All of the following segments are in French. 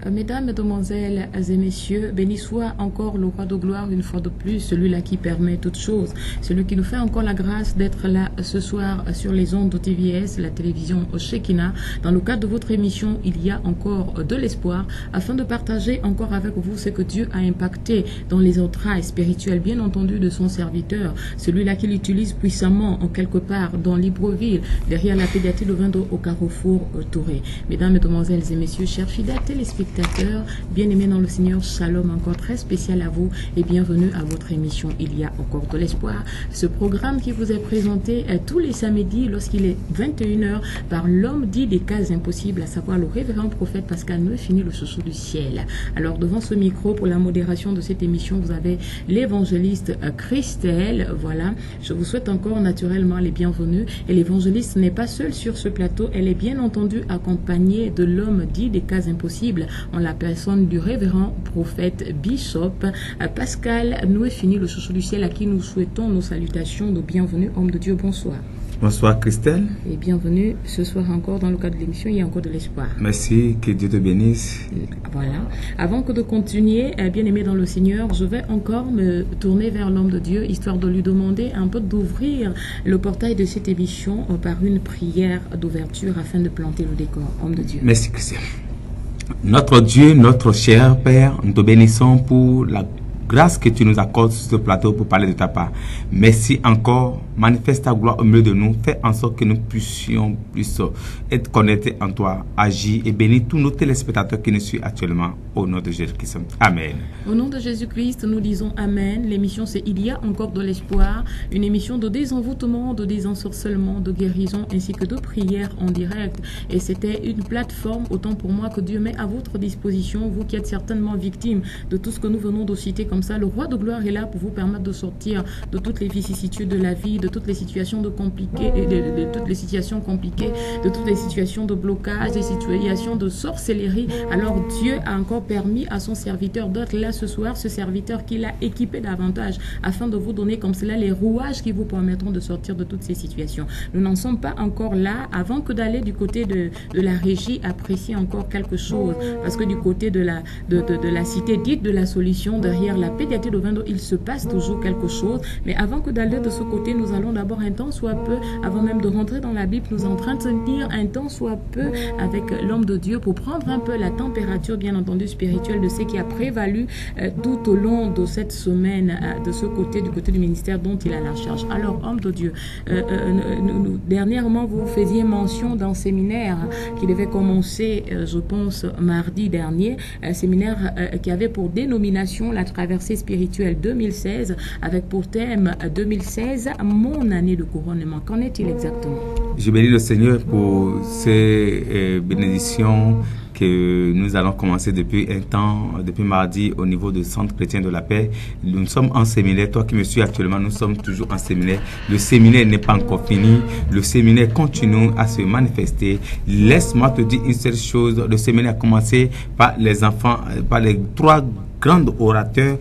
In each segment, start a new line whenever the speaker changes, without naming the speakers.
Mesdames, Mesdemoiselles et Messieurs, béni soit encore le roi de gloire une fois de plus, celui-là qui permet toutes choses, celui qui nous fait encore la grâce d'être là ce soir sur les ondes de TVS, la télévision Shekinah. Dans le cadre de votre émission, il y a encore de l'espoir afin de partager encore avec vous ce que Dieu a impacté dans les entrailles spirituelles, bien entendu, de son serviteur, celui-là qui l'utilise puissamment en quelque part dans Libreville, derrière la pédiatrie de Vendo au Carrefour Touré. Mesdames, Mesdemoiselles et Messieurs, chers fidèles téléspectateurs, bien-aimés dans le Seigneur, shalom encore très spécial à vous et bienvenue à votre émission Il y a encore de l'espoir. Ce programme qui vous est présenté tous les samedis lorsqu'il est 21h par l'homme dit des cas impossibles, à savoir le révérend prophète Pascal Neuphini, le chouchou du ciel. Alors devant ce micro pour la modération de cette émission, vous avez l'évangéliste Christelle. Voilà, je vous souhaite encore naturellement les bienvenus. Et l'évangéliste n'est pas seule sur ce plateau, elle est bien entendu accompagnée de l'homme dit des cas impossibles en la personne du révérend prophète Bishop Pascal Neuphini, le chouchou du ciel, à qui nous souhaitons nos salutations de bienvenue. Homme de Dieu, bonsoir.
Bonsoir Christelle.
Et bienvenue ce soir encore dans le cadre de l'émission Il y a encore de l'espoir.
Merci, que Dieu te bénisse.
Voilà. Avant que de continuer, bien-aimé dans le Seigneur, je vais encore me tourner vers l'homme de Dieu, histoire de lui demander un peu d'ouvrir le portail de cette émission par une prière d'ouverture afin de planter le décor. Homme de Dieu.
Merci Christelle. Notre Dieu, notre cher Père, nous te bénissons pour la grâce que tu nous accordes sur ce plateau pour parler de ta part. Merci encore. Manifeste ta gloire au milieu de nous. Fais en sorte que nous puissions plus être connectés en toi. Agis et bénis tous nos téléspectateurs qui nous suivent actuellement. Au nom de Jésus-Christ. Amen.
Au nom de Jésus-Christ, nous disons Amen. L'émission, c'est Il y a encore de l'espoir. Une émission de désenvoûtement, de désensorcellement, de guérison, ainsi que de prière en direct. Et c'était une plateforme, autant pour moi, que Dieu met à votre disposition. Vous qui êtes certainement victime de tout ce que nous venons de citer comme ça. Le roi de gloire est là pour vous permettre de sortir de toutes les vicissitudes de la vie, de toutes les situations de compliquées, de toutes les situations compliquées, de toutes les situations de blocage, des situations de sorcellerie. Alors Dieu a encore permis à son serviteur d'être là ce soir, ce serviteur qu'il a équipé davantage afin de vous donner comme cela les rouages qui vous permettront de sortir de toutes ces situations. Nous n'en sommes pas encore là. Avant que d'aller du côté de la régie, apprécier encore quelque chose, parce que du côté de la cité dite de la solution, derrière la pédiatrie de Vendo, il se passe toujours quelque chose. Mais avant que d'aller de ce côté, nous allons d'abord un temps soit peu, avant même de rentrer dans la Bible, nous entretenir un temps soit peu avec l'homme de Dieu pour prendre un peu la température, bien entendu, spirituelle de ce qui a prévalu tout au long de cette semaine de ce côté, du côté du ministère dont il a la charge. Alors, homme de Dieu, dernièrement, vous faisiez mention d'un séminaire qui devait commencer, je pense, mardi dernier, un séminaire qui avait pour dénomination la traversée spirituelle 2016, avec pour thème 2016, mon année de couronnement. Qu'en est-il exactement?
Je bénis le Seigneur pour ces bénédictions que nous allons commencer depuis un temps, depuis mardi, au niveau du Centre chrétien de la paix. Nous sommes en séminaire. Toi qui me suis actuellement, nous sommes toujours en séminaire. Le séminaire n'est pas encore fini. Le séminaire continue à se manifester. Laisse-moi te dire une seule chose. Le séminaire a commencé par les enfants, par les trois grands orateurs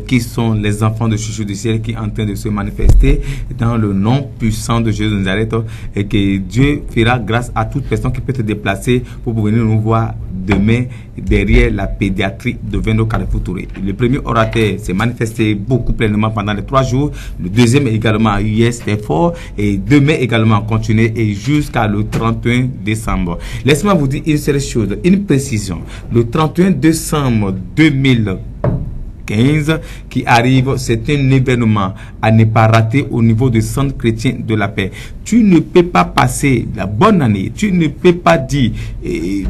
qui sont les enfants de Chouchou du ciel qui sont en train de se manifester dans le nom puissant de Jésus de Nazareth, et que Dieu fera grâce à toute personne qui peut se déplacer pour venir nous voir demain derrière la pédiatrie de Vendo Carrefour Touré. Le premier orateur s'est manifesté beaucoup pleinement pendant les 3 jours. Le deuxième également a eu hier, c'était fort. Et demain également continuer et jusqu'à le 31 décembre. Laissez-moi vous dire une seule chose, une précision. Le 31 décembre 2015 qui arrive, c'est un événement à ne pas rater au niveau du Centre chrétien de la paix. Tu ne peux pas passer la bonne année, tu ne peux pas dire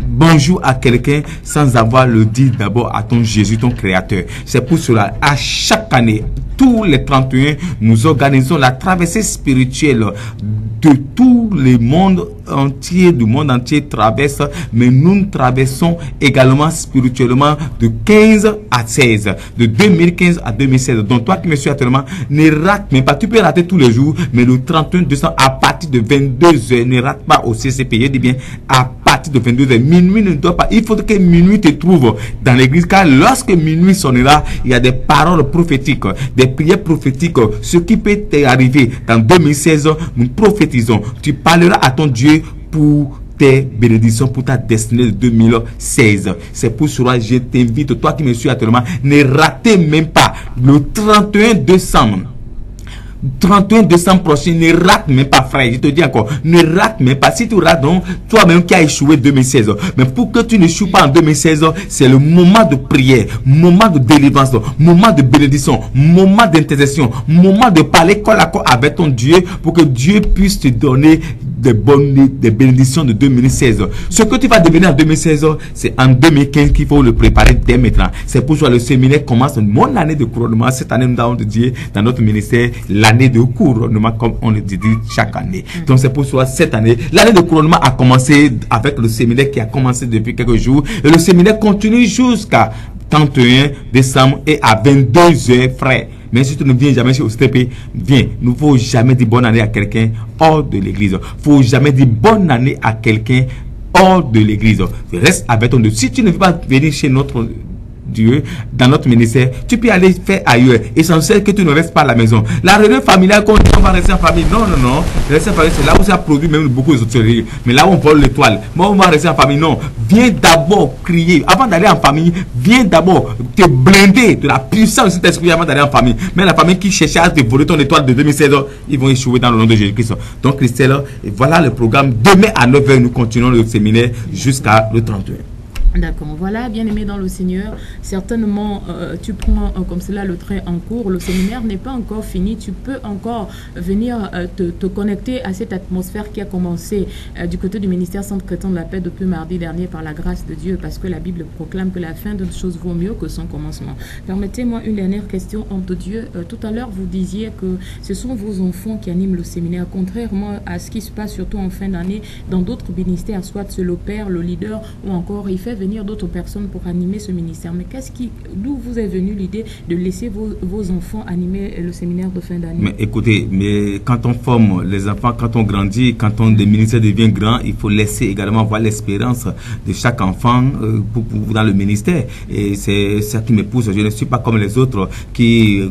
bonjour à quelqu'un sans avoir le dit d'abord à ton Jésus, ton créateur. C'est pour cela, à chaque année, tous les 31, nous organisons la traversée spirituelle de tout le monde entier, du monde entier traverse, mais nous traversons également spirituellement de 15 à 16, de 2015 à 2016. Donc toi qui me suis actuellement, ne rate même pas, tu peux rater tous les jours, mais le 31 décembre à partir de 22h, ne rate pas au CCP, je dis bien à partir de 22h, minuit ne doit pas, il faut que minuit te trouve dans l'église, car lorsque minuit sonnera, il y a des paroles prophétiques, des prières prophétiques, ce qui peut t'arriver dans 2016, nous prophétisons, tu parleras à ton Dieu pour tes bénédictions, pour ta destinée de 2016. C'est pour cela que je t'invite, toi qui me suis actuellement, ne ratez même pas le 31 décembre. 31 décembre prochain, ne rate même pas, frère. Je te dis encore, ne rate même pas. Si tu rates, donc, toi-même qui as échoué 2016. Mais pour que tu n'échoues pas en 2016, c'est le moment de prière, moment de délivrance, moment de bénédiction, moment d'intercession, moment de parler corps à corps avec ton Dieu pour que Dieu puisse te donner des bénédictions de 2016. Ce que tu vas devenir en 2016, c'est en 2015 qu'il faut le préparer dès maintenant. C'est pour ça que le séminaire commence mon année de couronnement. Cette année, nous avons dit dans notre ministère l'année de couronnement, comme on le dit chaque année. Donc c'est pour ça cette année, l'année de couronnement a commencé avec le séminaire qui a commencé depuis quelques jours. Et le séminaire continue jusqu'à 31 décembre et à 22h, frère. Mais si tu ne viens jamais chez OCTP, viens. Nous ne faut jamais dire bonne année à quelqu'un hors de l'église. Il ne faut jamais dire bonne année à quelqu'un hors de l'église. Reste avec ton Dieu. Si tu ne veux pas venir chez notre Dieu, dans notre ministère, tu peux aller faire ailleurs. Essentiel que tu ne restes pas à la maison. La réunion familiale, quand on va rester en famille, non. Rester en famille, c'est là où ça produit même beaucoup de sauterelles. Mais là où on vole l'étoile, moi on va rester en famille, non. Viens d'abord crier. Avant d'aller en famille, viens d'abord te blinder de la puissance de cet esprit avant d'aller en famille. Mais la famille qui cherche à te voler ton étoile de 2016, ils vont échouer dans le nom de Jésus-Christ. Donc Christelle, voilà le programme. Demain à 9h, nous continuons le séminaire jusqu'à le 31.
D'accord, voilà, bien aimé dans le Seigneur, certainement tu prends comme cela le train en cours, le séminaire n'est pas encore fini, tu peux encore venir te connecter à cette atmosphère qui a commencé du côté du ministère Centre chrétien de la paix depuis mardi dernier par la grâce de Dieu, parce que la Bible proclame que la fin d'une chose vaut mieux que son commencement. Permettez-moi une dernière question, homme de Dieu. Tout à l'heure, vous disiez que ce sont vos enfants qui animent le séminaire, contrairement à ce qui se passe surtout en fin d'année dans d'autres ministères, soit c'est le père, le leader ou encore il fait venir d'autres personnes pour animer ce ministère. Mais d'où vous est venue l'idée de laisser vos enfants animer le séminaire de fin d'année?
Mais écoutez, quand on forme les enfants, quand on grandit, quand le ministère devient grand, il faut laisser également voir l'espérance de chaque enfant pour dans le ministère. Et c'est ça qui me pousse. Je ne suis pas comme les autres qui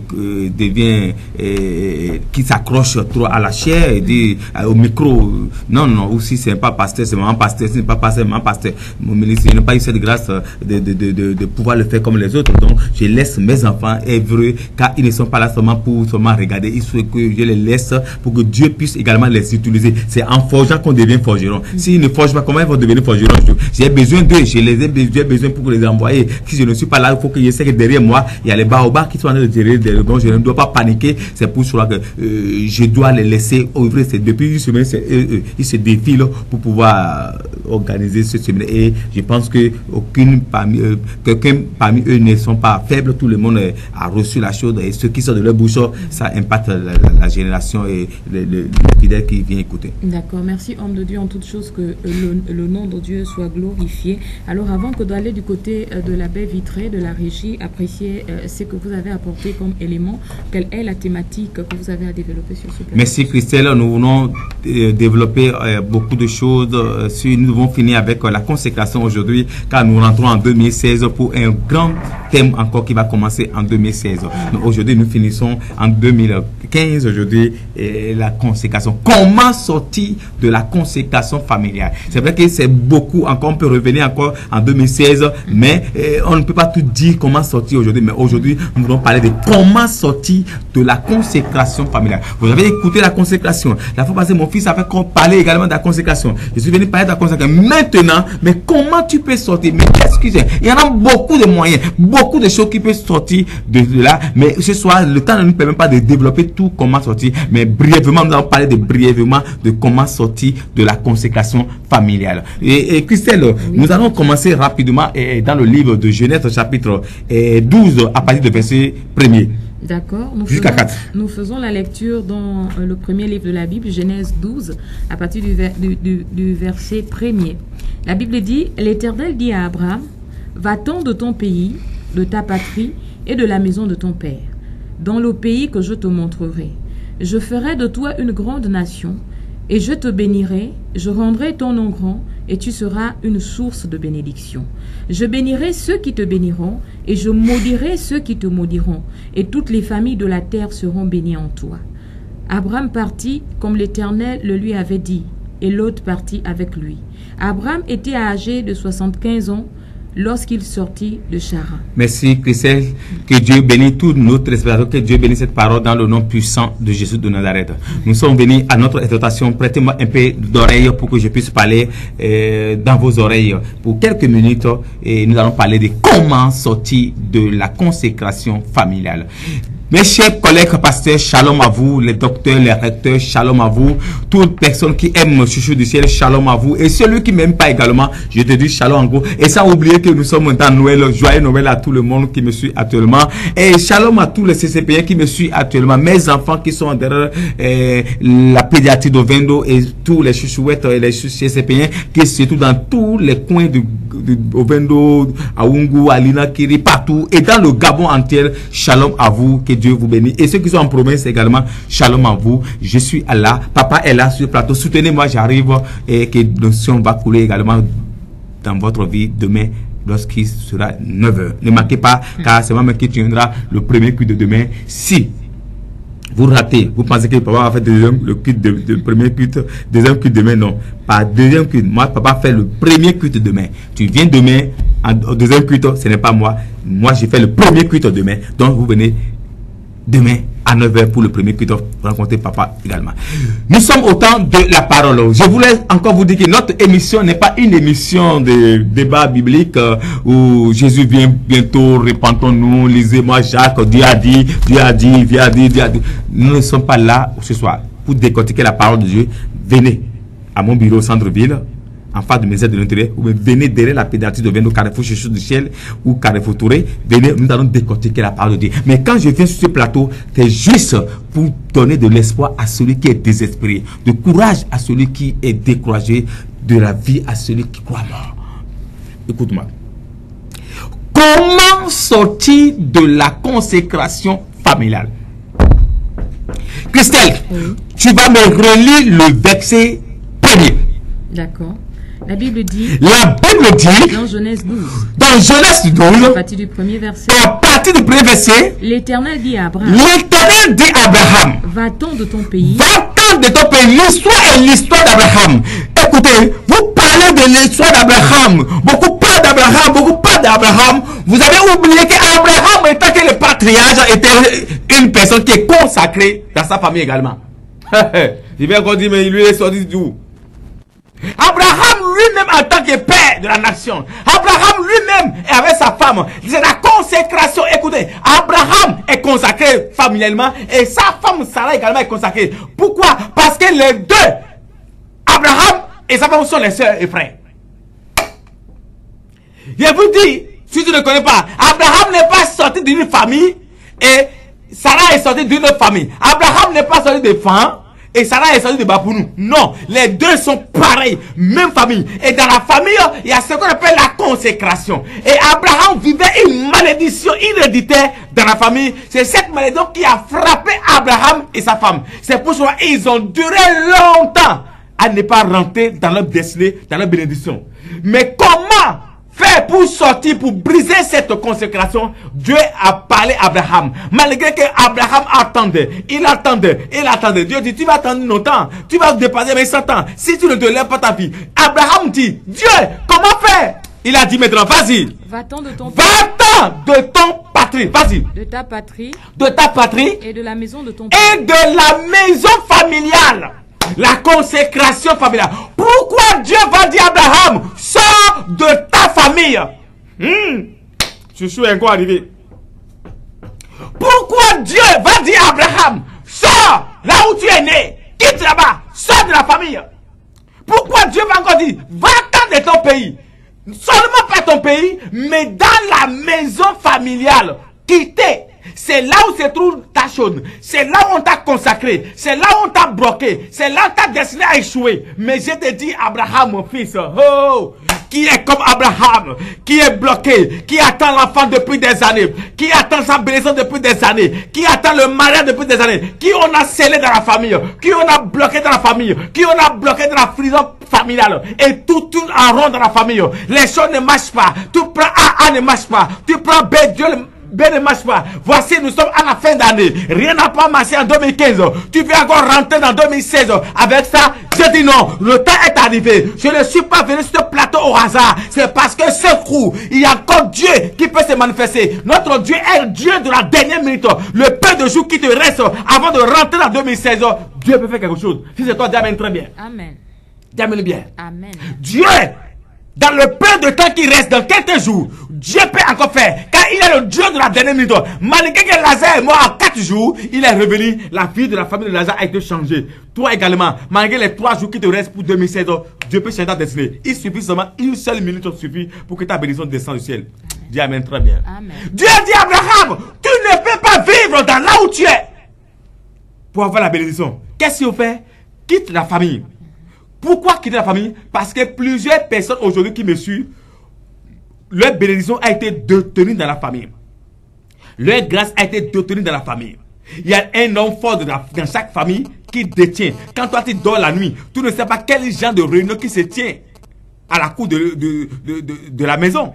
qui s'accrochent trop à la chair et dit au micro. Non, aussi c'est pas pasteur, c'est maman pasteur, c'est pas pasteur, maman pasteur. Mon ministère n'a pas eu cette grâce de pouvoir le faire comme les autres. Donc je laisse mes enfants œuvrer, car ils ne sont pas là seulement pour regarder. Il faut que je les laisse pour que Dieu puisse également les utiliser. C'est en forgeant qu'on devient forgeron. S'ils ne forgent pas, comment ils vont devenir forgerons? J'ai besoin d'eux, j'ai besoin pour les envoyer. Si je ne suis pas là, il faut que je sais que derrière moi il y a les baobabs qui sont en train de tirer des rebonds. Je ne dois pas paniquer. C'est pour cela que je dois les laisser ouvrir. Depuis une semaine, ils se défilent pour pouvoir organiser ce séminaire. Et je pense que aucun parmi eux ne sont pas faibles. Tout le monde a reçu la chose, et ceux qui sont de leur bouche, ça impacte la génération et le fidèle qui vient écouter.
D'accord, merci homme de Dieu. En toute chose que le nom de Dieu soit glorifié. Alors avant que d'aller du côté de la baie vitrée, de la régie, appréciez ce que vous avez apporté comme élément. Quelle est la thématique que vous avez à développer sur ce plan?
Merci Christelle, nous voulons développer beaucoup de choses. Nous devons finir avec la consécration aujourd'hui. car nous rentrons en 2016 pour un grand thème encore qui va commencer en 2016. Aujourd'hui, nous finissons en 2015. Aujourd'hui, la consécration. Comment sortir de la consécration familiale? C'est vrai que c'est beaucoup encore. On peut revenir encore en 2016, mais on ne peut pas tout dire comment sortir aujourd'hui. Mais aujourd'hui, nous voulons parler de comment sortir de la consécration familiale. Vous avez écouté la consécration. La fois passée, mon fils avait parlé également de la consécration. Je suis venu parler de la consécration. Maintenant, mais comment tu peux sortir? Mais excusez, il y en a beaucoup de moyens, beaucoup de choses qui peuvent sortir de là. Mais ce soir, le temps ne nous permet pas de développer tout comment sortir. Mais brièvement, nous allons parler de comment sortir de la consécration familiale. Et Christelle, oui, nous allons commencer rapidement dans le livre de Genèse chapitre 12 à partir du verset 1er.
D'accord.
Jusqu'à 4.
Nous faisons la lecture dans le premier livre de la Bible, Genèse 12, à partir du verset 1er. La Bible dit, l'Éternel dit à Abraham, va-t'en de ton pays, de ta patrie et de la maison de ton père, dans le pays que je te montrerai. Je ferai de toi une grande nation, et je te bénirai, je rendrai ton nom grand, et tu seras une source de bénédiction. Je bénirai ceux qui te béniront, et je maudirai ceux qui te maudiront, et toutes les familles de la terre seront bénies en toi. Abraham partit comme l'Éternel le lui avait dit, et Lot partit avec lui. Abraham était âgé de 75 ans lorsqu'il sortit de Charan. Merci Christelle, que Dieu bénisse tous nos téléspectateurs, que Dieu bénisse cette parole dans le nom puissant de Jésus de Nazareth. Nous sommes venus à notre exhortation, prêtez-moi un peu d'oreille pour que je puisse parler dans vos oreilles pour quelques minutes et nous allons parler de comment sortir de la consécration familiale. Mes chers collègues pasteurs, shalom à vous, les docteurs, les recteurs, shalom à vous, toute personne qui aime Chouchou du ciel, shalom à vous, et celui qui m'aime pas également, je te dis shalom en gros, et sans oublier que nous sommes dans Noël, joyeux Noël à tout le monde qui me suit actuellement, et shalom à tous les CCPN qui me suivent actuellement, mes enfants qui sont derrière la pédiatrie d'Ovendo et tous les chouchouettes et les CCPN qui sont surtout dans tous les coins de Ovendo, à Oungu, à Linakiri, partout, et dans le Gabon entier, shalom à vous, que Dieu vous bénisse. Et ceux qui sont en province également, shalom à vous. Je suis Allah. Papa est là sur le plateau. Soutenez-moi, j'arrive. Et que l'onction va couler également dans votre vie demain lorsqu'il sera 9h. Ne manquez pas, car c'est moi qui tiendra le premier culte de demain. Si vous ratez, vous pensez que papa va faire le culte de premier culte, deuxième culte demain, non. Pas deuxième culte. Moi, papa fait le premier culte demain. Tu viens demain, au deuxième culte, ce n'est pas moi. Moi, j'ai fait le premier culte demain. Donc, vous venez demain à 9h pour le premier culte, rencontrer papa également. Nous sommes au temps de la parole. Je voulais encore vous dire que notre émission n'est pas une émission de débat biblique où Jésus vient bientôt, répentons-nous, lisez-moi Jacques, Dieu a dit, Dieu a dit, Dieu a dit, Dieu a dit. Nous ne sommes pas là ce soir pour décortiquer la parole de Dieu. Venez à mon bureau au centre-ville, en face du ministère de l'Intérieur, ou venez derrière la pédiatrie de Vendo, Carrefour Chouchou du ciel ou Carrefour Touré, venez, nous allons décortiquer la parole de Dieu. Mais quand je viens sur ce plateau, c'est juste pour donner de l'espoir à celui qui est désespéré, de courage à celui qui est découragé, de la vie à celui qui croit mort. Écoute-moi. Comment sortir de la consécration familiale? Christelle, oui, tu vas me relire le verset premier. D'accord. La Bible dit, dans Genèse 12, à partir du premier verset, l'Éternel dit à Abraham, va-t'en de ton pays. Va-t'en de ton pays. L'histoire est l'histoire d'Abraham. Écoutez, vous parlez de l'histoire d'Abraham. Beaucoup parlent d'Abraham, beaucoup parlent d'Abraham. Vous avez oublié qu'Abraham, étant que le patriarche, était une personne qui est consacrée dans sa famille également. Je vais encore dire, mais il lui est sorti d'où? Abraham lui-même en tant que père de la nation, Abraham lui-même est avec sa femme, c'est la consécration. Écoutez, Abraham est consacré familialement et sa femme Sarah également est consacrée. Pourquoi? Parce que les deux, Abraham et sa femme, sont les sœurs et frères. Je vous dis, si tu ne connais pas, Abraham n'est pas sorti d'une famille et Sarah est sortie d'une autre famille. Abraham n'est pas sorti de femmes et Sarah est sortie de Bapounou. Non, les deux sont pareils, même famille. Et dans la famille, il y a ce qu'on appelle la consécration. Et Abraham vivait une malédiction héréditaire dans la famille. C'est cette malédiction qui a frappé Abraham et sa femme. C'est pour cela qu'ils ont duré longtemps à ne pas rentrer dans leur destinée, dans leur bénédiction. Mais comment
faire pour sortir, pour briser cette consécration, Dieu a parlé à Abraham. Malgré que Abraham attendait, il attendait, il attendait. Dieu dit, tu vas attendre longtemps, tu vas dépasser mes 100 ans. Si tu ne te lèves pas ta fille. Abraham dit, Dieu, comment faire? Il a dit maintenant, vas-y.
Va-t'en de ton
patrie. Vas-y.
De ta patrie.
De ta patrie.
Et de la maison de ton père.
Et de la maison familiale. La consécration familiale. Pourquoi Dieu va dire à Abraham, sors de ta famille? Je suis encore arrivé. Pourquoi Dieu va dire à Abraham, sors là où tu es né, quitte là-bas, sors de la famille? Pourquoi Dieu va encore dire, va-t'en de ton pays? Seulement pas ton pays, mais dans la maison familiale. Quitter. C'est là où se trouve ta chose. C'est là où on t'a consacré. C'est là où on t'a bloqué. C'est là où t'as destiné à échouer. Mais je te dis, Abraham, mon fils, oh, qui est comme Abraham, qui est bloqué, qui attend l'enfant depuis des années, qui attend sa bénédiction depuis des années, qui attend le mariage depuis des années, qui on a scellé dans la famille, qui on a bloqué dans la famille, qui on a bloqué dans la prison familiale, et tout tourne en rond dans la famille. Les choses ne marchent pas. Tu prends A ne marche pas. Tu prends B, Dieu ne marche pas. Voici, nous sommes à la fin d'année. Rien n'a pas marché en 2015. Tu veux encore rentrer dans 2016 avec ça? Je dis non. Le temps est arrivé. Je ne suis pas venu sur ce plateau au hasard. C'est parce que ce coup, il y a encore Dieu qui peut se manifester. Notre Dieu est Dieu de la dernière minute. Le peu de jours qui te reste avant de rentrer dans 2016, Dieu peut faire quelque chose. Si c'est toi, dis amen très bien.
Amen.
Dis amen bien.
Amen.
Dieu, dans le peu de temps qui reste, dans quelques jours, Dieu peut encore faire. Car il est le Dieu de la dernière minute. Malgré que Lazare est mort en 4 jours, il est revenu. La vie de la famille de Lazare a été changée. Toi également, malgré les 3 jours qui te restent pour 2016, Dieu peut changer ta destinée. Il suffit seulement une seule minute suffit pour que ta bénédiction descende du ciel. Dis amen très bien.
Amen.
Dieu dit à Abraham, tu ne peux pas vivre dans là où tu es pour avoir la bénédiction. Qu'est-ce qu'il faut faire? Quitte la famille. Pourquoi quitter la famille? Parce que plusieurs personnes aujourd'hui qui me suivent, leur bénédiction a été détenue dans la famille. Leur grâce a été détenue dans la famille. Il y a un homme fort dans chaque famille qui détient. Quand toi tu dors la nuit, tu ne sais pas quel genre de réunion qui se tient à la cour de la maison.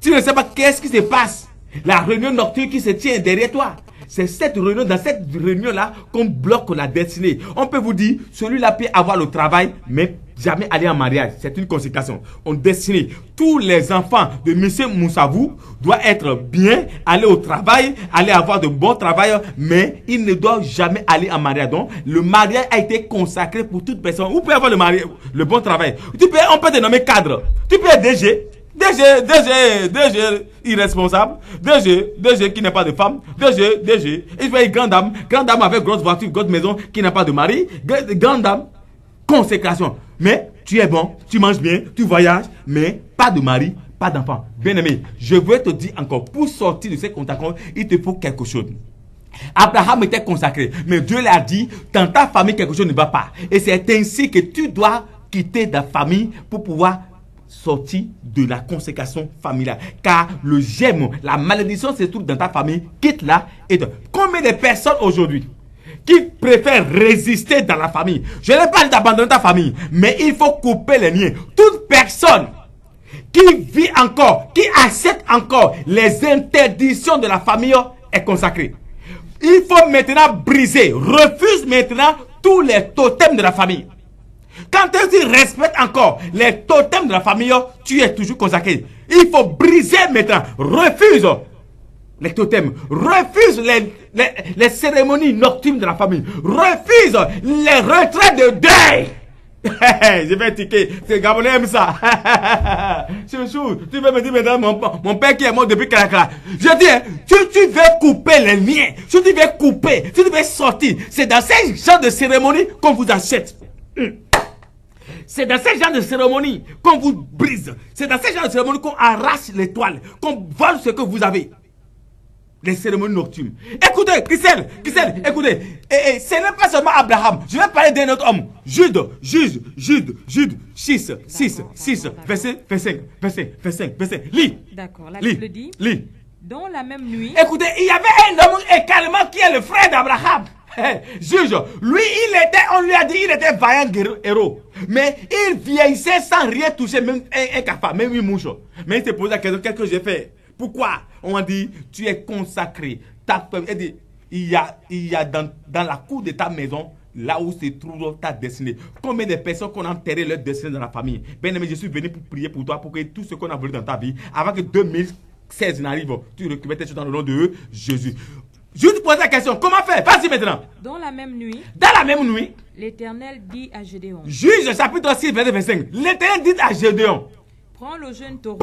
Tu ne sais pas qu'est-ce qui se passe. La réunion nocturne qui se tient derrière toi. C'est cette réunion, dans cette réunion-là, qu'on bloque la destinée. On peut vous dire, celui-là peut avoir le travail, mais jamais aller en mariage. C'est une consécration. On destine. Tous les enfants de M. Moussavou doivent être bien, aller au travail, aller avoir de bons travailleurs, mais ils ne doivent jamais aller en mariage. Donc, le mariage a été consacré pour toute personne. Vous pouvez avoir le bon travail. On peut te nommer cadre. Tu peux être DG irresponsable, DG qui n'a pas de femme, DG, il faut être grande dame avec grosse voiture, grosse maison, qui n'a pas de mari, grande dame, consécration. Mais tu es bon, tu manges bien, tu voyages, mais pas de mari, pas d'enfant. Bien aimé, je veux te dire encore, pour sortir de ces contacts, il te faut quelque chose. Abraham était consacré, mais Dieu l'a dit, dans ta famille quelque chose ne va pas. Et c'est ainsi que tu dois quitter ta famille pour pouvoir sortir de la consécration familiale. Car le gemme, la malédiction se trouve dans ta famille. Quitte-la. Combien de personnes aujourd'hui qui préfèrent résister dans la famille? Je n'ai pas d'abandonner ta famille, mais il faut couper les liens. Toute personne qui vit encore, qui accepte encore les interdictions de la famille est consacrée. Il faut maintenant briser, refuse maintenant tous les totems de la famille. Quand tu respectes encore les totems de la famille, tu es toujours consacré. Il faut briser maintenant. Refuse les totems. Refuse les cérémonies nocturnes de la famille. Refuse les retraits de deuil. Je vais tiquer. C'est Gabonais aime ça. Chouchou, tu veux me dire maintenant mon père qui est mort depuis Kalakala. Je dis, tu veux couper les liens. Si tu veux couper, si tu veux sortir, c'est dans ces genres de cérémonies qu'on vous achète. C'est dans ce genre de cérémonie qu'on vous brise. C'est dans ce genre de cérémonie qu'on arrache l'étoile, qu'on vole ce que vous avez. Les cérémonies nocturnes. Écoutez, Christelle, écoutez. Et ce n'est pas seulement Abraham. Je vais parler d'un autre homme. Jude, 6, verset 5. Lis.
D'accord, la Bible dit.
Lis.
Dans la même nuit.
Écoutez, il y avait un homme également qui est le frère d'Abraham. Juge, lui, on lui a dit, il était vaillant héros.
Mais il vieillissait sans rien toucher, même un cafard, même une mouche. Mais il se pose la question, qu'est-ce que j'ai fait? Pourquoi? On a dit, tu es consacré. Il y a dans la cour de ta maison, là où se trouve ta destinée. Combien de personnes qu'on a enterré leur destinée dans la famille? Bien aimé, je suis venu pour prier pour toi, pour que tout ce qu'on a voulu dans ta vie, avant que 2016 n'arrive, tu récupères tes choses dans le nom de Jésus. Je te pose la question, comment faire? Vas-y maintenant.
Dans la même nuit, l'Éternel dit à Gédéon.
Juge chapitre 6, verset 25. L'Éternel dit à Gédéon.
Prends le jeune taureau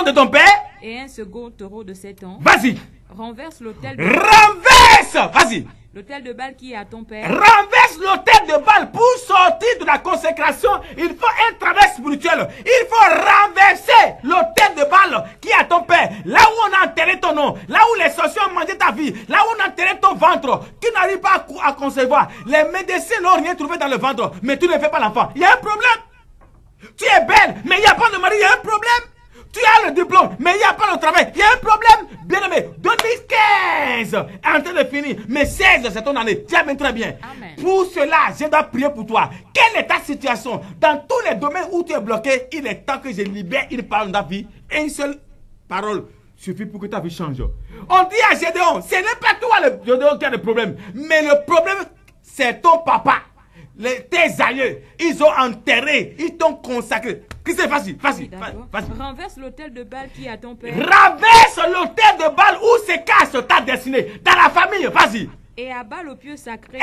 de ton père.
Et un second taureau de 7 ans.
Vas-y.
Renverse l'autel
Vas-y.
L'autel de Baal qui est à ton père.
Renverse l'autel de Baal. Pour sortir de la consécration, il faut un travail spirituel. Il faut renverser l'autel de Baal qui est à ton père. Là où on a enterré ton nom. Là où les sorciers ont mangé ta vie. Là où on a enterré ton ventre. Tu n'arrives pas à concevoir. Les médecins n'ont rien trouvé dans le ventre. Mais tu ne fais pas l'enfant. Il y a un problème. Tu es belle, mais il n'y a pas de mari. Il y a un problème. Tu as le diplôme, mais il n'y a pas le travail. Il y a un problème. Bien aimé, 2015 est en train de finir. Mais 16, c'est ton année. Tu as bien très bien.
Amen.
Pour cela, je dois prier pour toi. Quelle est ta situation? Dans tous les domaines où tu es bloqué, il est temps que je libère une parole dans ta vie. Une seule parole suffit pour que ta vie change. On dit à Gédéon, ce n'est pas toi le Gédéon qui a le problème. Mais le problème, c'est ton papa. Tes aïeux, ils ont enterré, ils t'ont consacré. C'est facile.
Renverse l'autel de Baal qui est à ton père.
Renverse l'autel de Baal où se cache ta destinée. Dans la famille, vas-y.
Et abat le pieu sacré.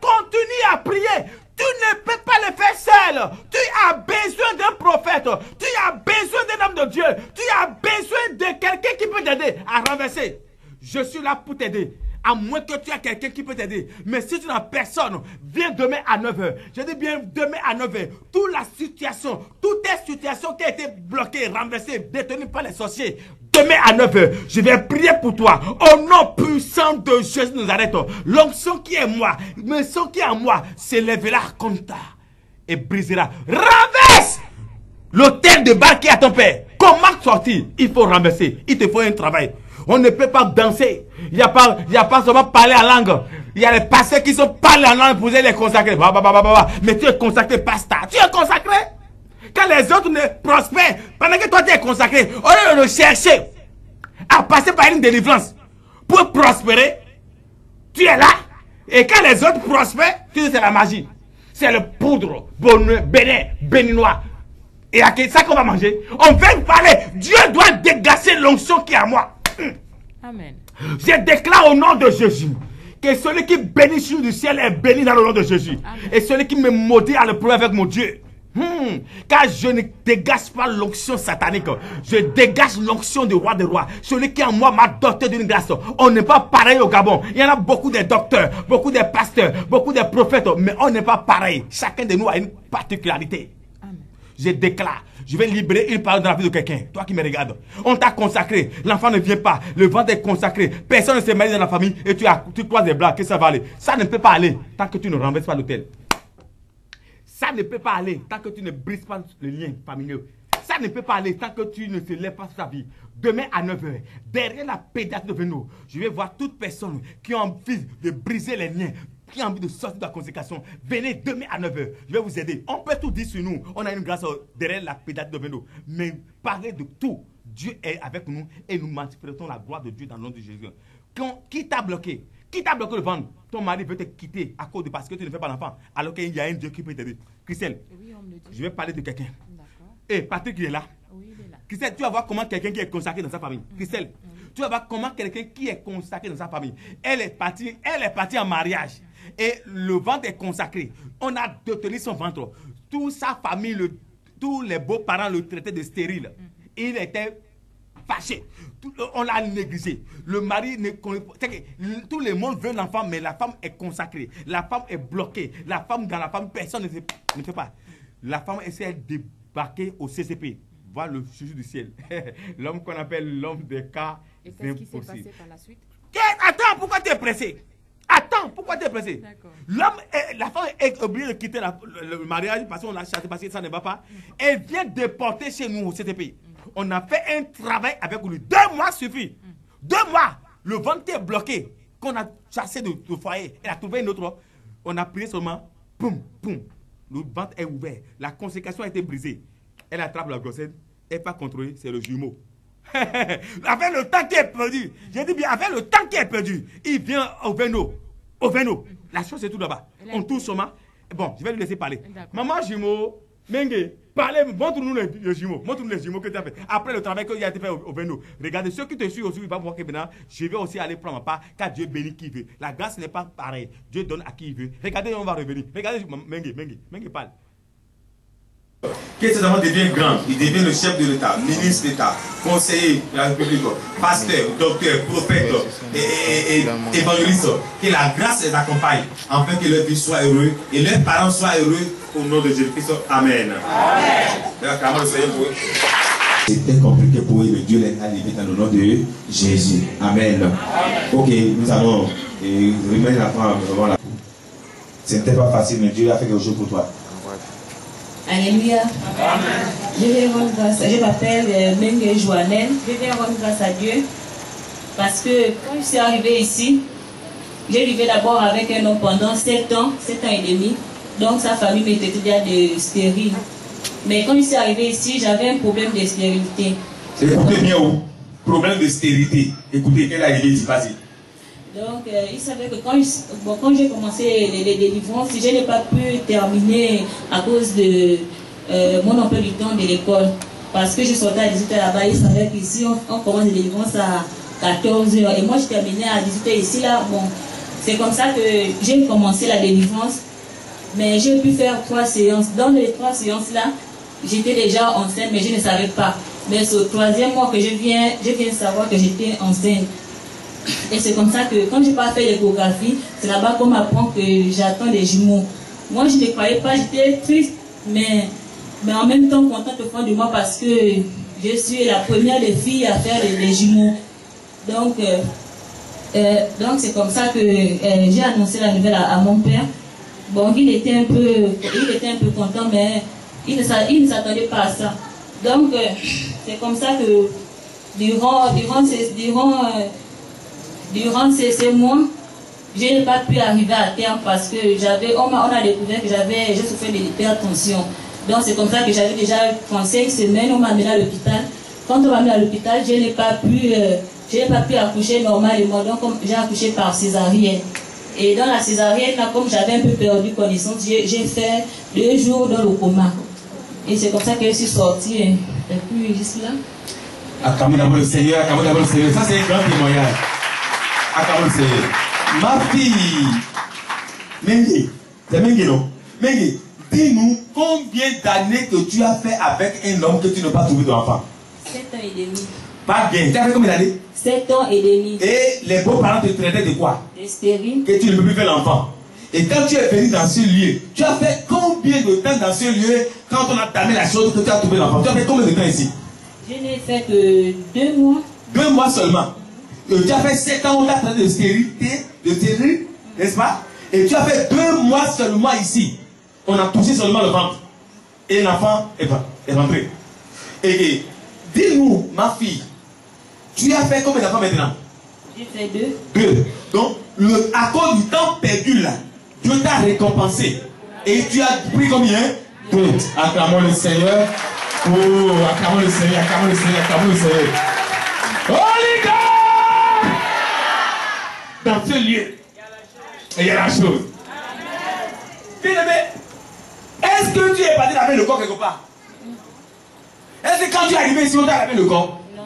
Continue à prier. Tu ne peux pas le faire seul. Tu as besoin d'un prophète. Tu as besoin d'un homme de Dieu. Tu as besoin de quelqu'un qui peut t'aider à renverser. Je suis là pour t'aider. À moins que tu aies quelqu'un qui peut t'aider. Mais si tu n'as personne, viens demain à 9h. Je dis bien demain à 9h. Toute les situations qui ont été bloquées, renversées, détenues par les sorciers. Demain à 9h, je vais prier pour toi. Au nom puissant de Jésus de Nazareth. L'onction qui est moi, l'onction qui est en moi, s'élèvera contre toi et brisera. Renverse l'autel de Baal qui est à ton père. Comment sortir? Il faut renverser. Il te faut un travail. On ne peut pas danser. Il n'y a pas seulement parler en langue. Il y a les pasteurs qui sont parlés en langue pour les consacrer. Mais tu es consacré, pasteur. Tu es consacré. Quand les autres ne prospèrent, pendant que toi tu es consacré, au lieu de chercher à passer par une délivrance pour prospérer, tu es là. Et quand les autres prospèrent, tu dis c'est la magie. C'est le poudre, béninois. Et à ça qu'on va manger. On veut parler. Dieu doit dégager l'onction qui est à moi.
Amen.
Je déclare au nom de Jésus que celui qui bénit sur du ciel est béni dans le nom de Jésus.
Amen.
Et celui qui me maudit a le problème avec mon Dieu. Car je ne dégage pas l'onction satanique. Je dégage l'onction du roi des rois. Celui qui en moi m'a doté d'une grâce. On n'est pas pareil au Gabon. Il y en a beaucoup de docteurs, beaucoup de pasteurs, beaucoup de prophètes. Mais on n'est pas pareil. Chacun de nous a une particularité.
Amen.
Je déclare, je vais libérer une parole dans la vie de quelqu'un. Toi qui me regardes. On t'a consacré. L'enfant ne vient pas. Le ventre est consacré. Personne ne se marie dans la famille. Et tu croises des blagues. Que ça va aller? Ça ne peut pas aller tant que tu ne renverses pas l'autel. Ça ne peut pas aller tant que tu ne brises pas le lien familial. Ça ne peut pas aller tant que tu ne te lèves pas sur ta vie. Demain à 9h, derrière la pédiatre de Veno, je vais voir toute personne qui a envie de briser les liens, qui a envie de sortir de la consécration. Venez demain à 9h, je vais vous aider. On peut tout dire sur nous. On a une grâce derrière la pédiatre de Veno. Mais parlez de tout. Dieu est avec nous et nous manifestons la gloire de Dieu dans le nom de Jésus. Qui t'a bloqué? Qui t'a bloqué le ventre? Ton mari veut te quitter à cause de parce que tu ne fais pas l'enfant. Alors qu'il y a un Dieu qui peut t'aider. Christelle,
Oui, on me le dit.
je vais parler de quelqu'un.
D'accord.
Et Patrick, il est là.
Oui, il est là.
Christelle, tu vas voir comment quelqu'un qui est consacré dans sa famille. Christelle, tu vas voir comment quelqu'un qui est consacré dans sa famille. Elle est partie en mariage. Et le ventre est consacré. On a détenu son ventre. Toute sa famille, tous les beaux-parents le traitaient de stérile. Il était fâché. On l'a négligé. Le mari ne connaît pas. Tout le monde veut l'enfant, mais la femme est consacrée. La femme est bloquée. La femme dans la famille, personne ne fait pas. La femme essaie de débarquer au CCP. Voir le Jésus du ciel. L'homme qu'on appelle l'homme des cas.
Et qu'est-ce qui s'est passé par la suite?
Attends, pourquoi tu es pressé? Attends, pourquoi tu es pressé? La femme est obligée de quitter le mariage parce qu'on l'a chassé, parce que ça ne va pas. Elle vient déporter chez nous au CTP. On a fait un travail avec lui. 2 mois suffit. 2 mois. Le ventre est bloqué. Qu'on a chassé de foyer. Elle a trouvé une autre. On a prié seulement. boum, boum. Le ventre est ouvert. La consécration a été brisée. Elle attrape la grossesse. Elle n'est pas contrôlée, c'est le jumeau. Avec le temps qui est perdu, j'ai dit bien, avec le temps qui est perdu, il vient au Veno. Au Veno. La chose est tout là-bas. On touche seulement. Bon, je vais lui laisser parler. Maman jumeau, Mengue, parlez, montre-nous les jumeaux. Montre-nous les jumeaux que tu as fait. Après le travail qui a été fait au Veno. Regardez, ceux qui te suivent aussi, ils vont voir que maintenant, je vais aussi aller prendre ma part, car Dieu bénit qui veut. La grâce n'est pas pareille. Dieu donne à qui il veut. Regardez, on va revenir. Regardez, Mengue parle.
Que cet enfant devient grand, il devient le chef de l'État, ministre d'État, conseiller de la République, pasteur, docteur, prophète et évangéliste. Que la grâce les accompagne, afin que leur vie soit heureuse et leurs parents soient heureux au nom de Jésus-Christ. Amen. C'était compliqué pour eux, mais Dieu les a livrés dans le nom de Jésus. Amen. Ok, nous allons remettre la fin devant la. Ce n'était pas facile, mais Dieu a fait quelque chose pour toi.
Alléluia. Je vais rendre grâce. Je m'appelle Mengue Joannel. Je vais rendre grâce à Dieu parce que quand je suis arrivée ici, j'ai vécu d'abord avec un homme pendant 7 ans et demi. Donc sa famille m'était déjà de stérile. Mais quand je suis arrivée ici, j'avais un problème de stérilité.
Écoutez bien, problème de stérilité. Écoutez, quelle a idée s'est passée?
Donc, il savait que quand j'ai commencé les délivrances, je n'ai pas pu terminer à cause de mon emploi du temps de l'école. Parce que je sortais à 18h là-bas, il savait qu'ici, on commence les délivrances à 14h. Et moi, je terminais à 18h ici, là. Bon, c'est comme ça que j'ai commencé la délivrance. Mais j'ai pu faire 3 séances. Dans les 3 séances-là, j'étais déjà enceinte, mais je ne savais pas. Mais c'est au 3e mois que je viens savoir que j'étais enceinte. Et c'est comme ça que quand je n'ai pas fait l'échographie, c'est là-bas qu'on m'apprend que j'attends des jumeaux. Moi, je ne croyais pas, j'étais triste, mais en même temps contente au fond de moi parce que je suis la première des filles à faire des jumeaux. Donc c'est comme ça que j'ai annoncé la nouvelle à mon père. Bon, il était un peu content, mais il ne s'attendait pas à ça. Donc, c'est comme ça que durant ces mois, je n'ai pas pu arriver à terme parce que on a découvert que j'ai souffert de l'hypertension. Donc c'est comme ça que j'avais déjà 35 semaines, on m'a amené à l'hôpital. Quand on m'a amené à l'hôpital, je n'ai pas pu accoucher normalement, donc j'ai accouché par césarienne. Et dans la césarienne, là, comme j'avais un peu perdu connaissance, j'ai fait 2 jours dans le coma. Et c'est comme ça que je suis sortie. Et puis jusque là.
Acclamons d'abord le Seigneur, acclamons d'abord le Seigneur. Ça c'est un grand témoignage. Acclamons le Seigneur. Ma fille, Mengue, c'est Mengue non? Mengue, dis-nous combien d'années que tu as fait avec un homme que tu n'as pas trouvé d'enfant?
7 ans et demi.
Pas bien. Tu as fait combien d'années?
7 ans et demi.
Et les beaux-parents te traitaient de quoi?
De stérile.
Que tu ne peux plus faire l'enfant. Et quand tu es venu dans ce lieu, tu as fait combien de temps dans ce lieu quand on a tamé la chose que tu as trouvé l'enfant? Tu as fait combien de temps ici?
Je n'ai fait que 2 mois.
2 mois seulement. Tu as fait 7 ans, on t'a traité de stérilité, n'est-ce pas? Et tu as fait 2 mois seulement ici. On a touché seulement le ventre. Et l'enfant est rentré. Et dis-nous, ma fille, tu as fait combien d'enfants maintenant?
J'ai fait 2.
2. Donc, à cause du temps perdu là, Dieu t'a récompensé. Et tu as pris combien? 2. Acclamons le Seigneur. Oh, acclamons le Seigneur, acclamons le Seigneur, acclamons le Seigneur. Holy God! Dans ce lieu, il y a la chose. Bien-aimé, est-ce que tu es parti laver le corps quelque part? Est-ce que quand tu es arrivé ici, on t'a lavé le corps?
Non.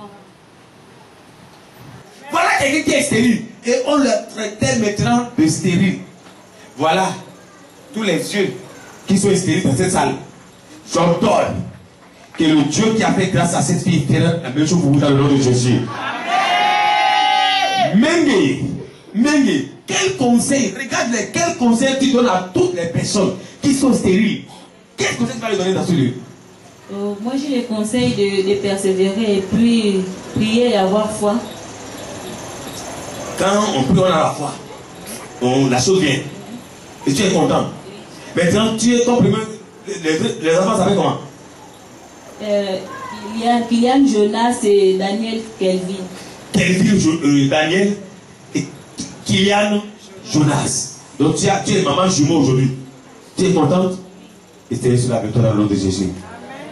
Voilà quelqu'un qui est stérile. Et on le traitait maintenant de stérile. Voilà tous les yeux qui sont stériles dans cette salle. J'ordonne que le Dieu qui a fait grâce à cette fille fera la même chose pour vous dans le nom de Jésus. Amen. Mengue, quel conseil, regarde-les, quel conseil tu donnes à toutes les personnes qui sont stériles? Quel conseil tu vas leur donner dans ce lieu?
Moi, je les conseille de persévérer et puis prier et avoir foi.
Quand on prie, on a la foi. La chose vient. Et tu es content. Maintenant, tu es comprimé. Les enfants savaient comment?
Kylian, Jonas et Daniel Kelvin.
Kelvin, Daniel et Kylian, Jonas. Donc tu es maman jumeau aujourd'hui. Tu es contente? Et c'est sur la victoire dans le nom de Jésus.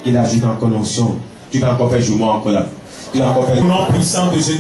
Il ajoute encore l'onction. Tu vas encore faire jumeau encore là. Tu vas encore faire le nom puissant de Jésus.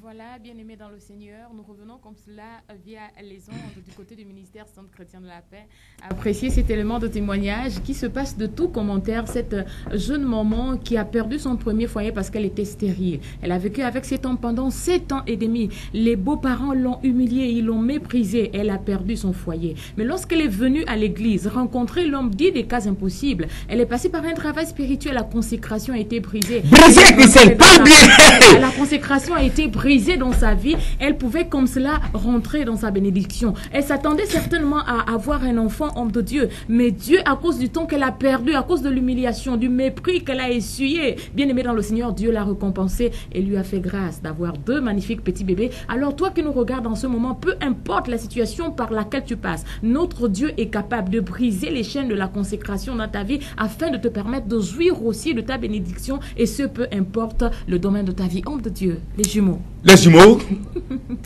Voilà, bien-aimés dans le Seigneur, nous revenons comme cela via les ondes du côté du ministère Centre Chrétien de la Paix. Appréciez cet élément de témoignage qui se passe de tout commentaire. Cette jeune maman qui a perdu son premier foyer parce qu'elle était stérile. Elle a vécu avec cet homme pendant 7 ans et demi. Les beaux-parents l'ont humiliée, ils l'ont méprisée. Elle a perdu son foyer. Mais lorsqu'elle est venue à l'église, rencontrer l'homme dit des cas impossibles, elle est passée par un travail spirituel. La consécration a été brisée.
Brisée, Christelle, pas bien.
La consécration a été brisée dans sa vie. Elle pouvait comme cela rentrer dans sa bénédiction. Elle s'attendait certainement à avoir un enfant, homme de Dieu. Mais Dieu, à cause du temps qu'elle a perdu, à cause de l'humiliation, du mépris qu'elle a essuyé, bien aimé dans le Seigneur, Dieu l'a récompensé et lui a fait grâce d'avoir 2 magnifiques petits bébés. Alors toi qui nous regardes en ce moment, peu importe la situation par laquelle tu passes, notre Dieu est capable de briser les chaînes de la consécration dans ta vie afin de te permettre de jouir aussi de ta bénédiction, et ce peu importe le domaine de ta vie. Homme de Dieu, les jumeaux.
Les jumeaux,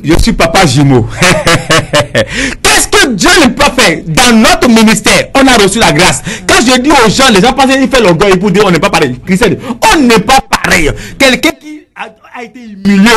je suis papa jumeau. Qu'est-ce que Dieu ne peut faire dans notre ministère? On a reçu la grâce. Quand je dis aux gens, les gens pensent qu'ils font l'orgueil pour dire on n'est pas pareil. Christian, on n'est pas pareil. Quelqu'un qui a été humilié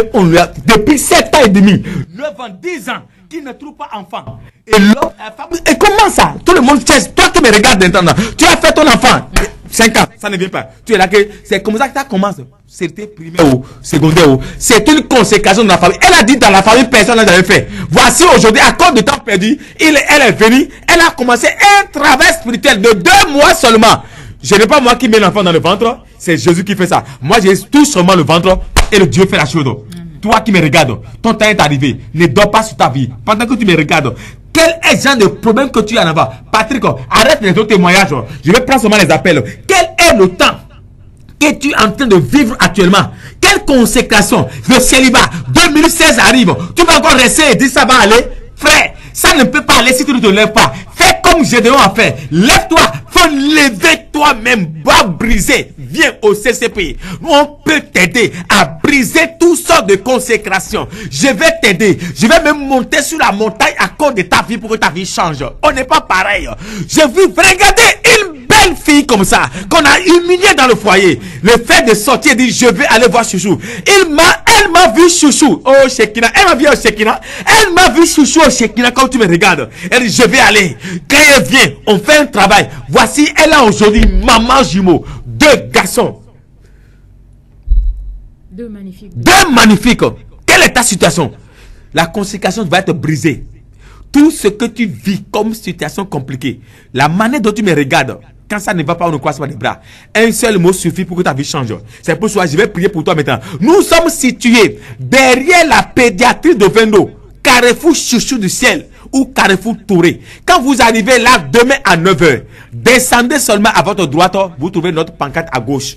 depuis 7 ans et demi, 9 ans, 10 ans, qui ne trouve pas enfant. Et comment ça? Tout le monde cherche. Toi qui me regardes maintenant, tu as fait ton enfant. 5 ans, ça ne vient pas. Tu es là que c'est comme ça que ça commence. C'était primaire ou secondaire. C'est une consécration de la famille. Elle a dit dans la famille, personne n'a jamais fait. Voici aujourd'hui, à cause de temps perdu, elle est venue, elle a commencé un travail spirituel de 2 mois seulement. Je n'ai pas moi qui mets l'enfant dans le ventre, c'est Jésus qui fait ça. Moi, j'ai tout seulement le ventre et le Dieu fait la chose. Toi qui me regardes, ton temps est arrivé. Ne dors pas sur ta vie. Pendant que tu me regardes, quel est le genre de problème que tu as là-bas? Patrick, arrête les autres témoignages. Je vais prendre seulement les appels. Quel est le temps que tu es en train de vivre actuellement? Quelle consécration? Le célibat 2016 arrive. Tu vas encore rester et dire ça va aller? Frère, ça ne peut pas aller si tu ne te lèves pas. Fais comme Gédéon a fait. Lève-toi. Faut lever toi-même. Bois brisé. Viens au CCP. On peut t'aider à briser toutes sortes de consécrations. Je vais t'aider. Je vais même monter sur la montagne à cause de ta vie pour que ta vie change. On n'est pas pareil. Je veux regarder une belle fille comme ça, qu'on a humiliée dans le foyer. Le fait de sortir et dire je vais aller voir Chouchou. Elle m'a vu Chouchou au Shekina. Elle m'a vu au Shekina. Elle m'a vu Chouchou au Shekina quand tu me regardes. Elle dit je vais aller. Quand elle vient, on fait un travail. Voici, elle a aujourd'hui maman jumeau. 2 garçons.
2 magnifiques.
2 magnifiques. Quelle est ta situation? La consécration va être brisée. Tout ce que tu vis comme situation compliquée, la manière dont tu me regardes, quand ça ne va pas, on ne croise pas les bras. Un seul mot suffit pour que ta vie change. C'est pour ça que je vais prier pour toi maintenant. Nous sommes situés derrière la pédiatrie de Vendo, Carrefour Chouchou du ciel ou Carrefour Touré. Quand vous arrivez là demain à 9 h, descendez seulement à votre droite, vous trouvez notre pancarte à gauche.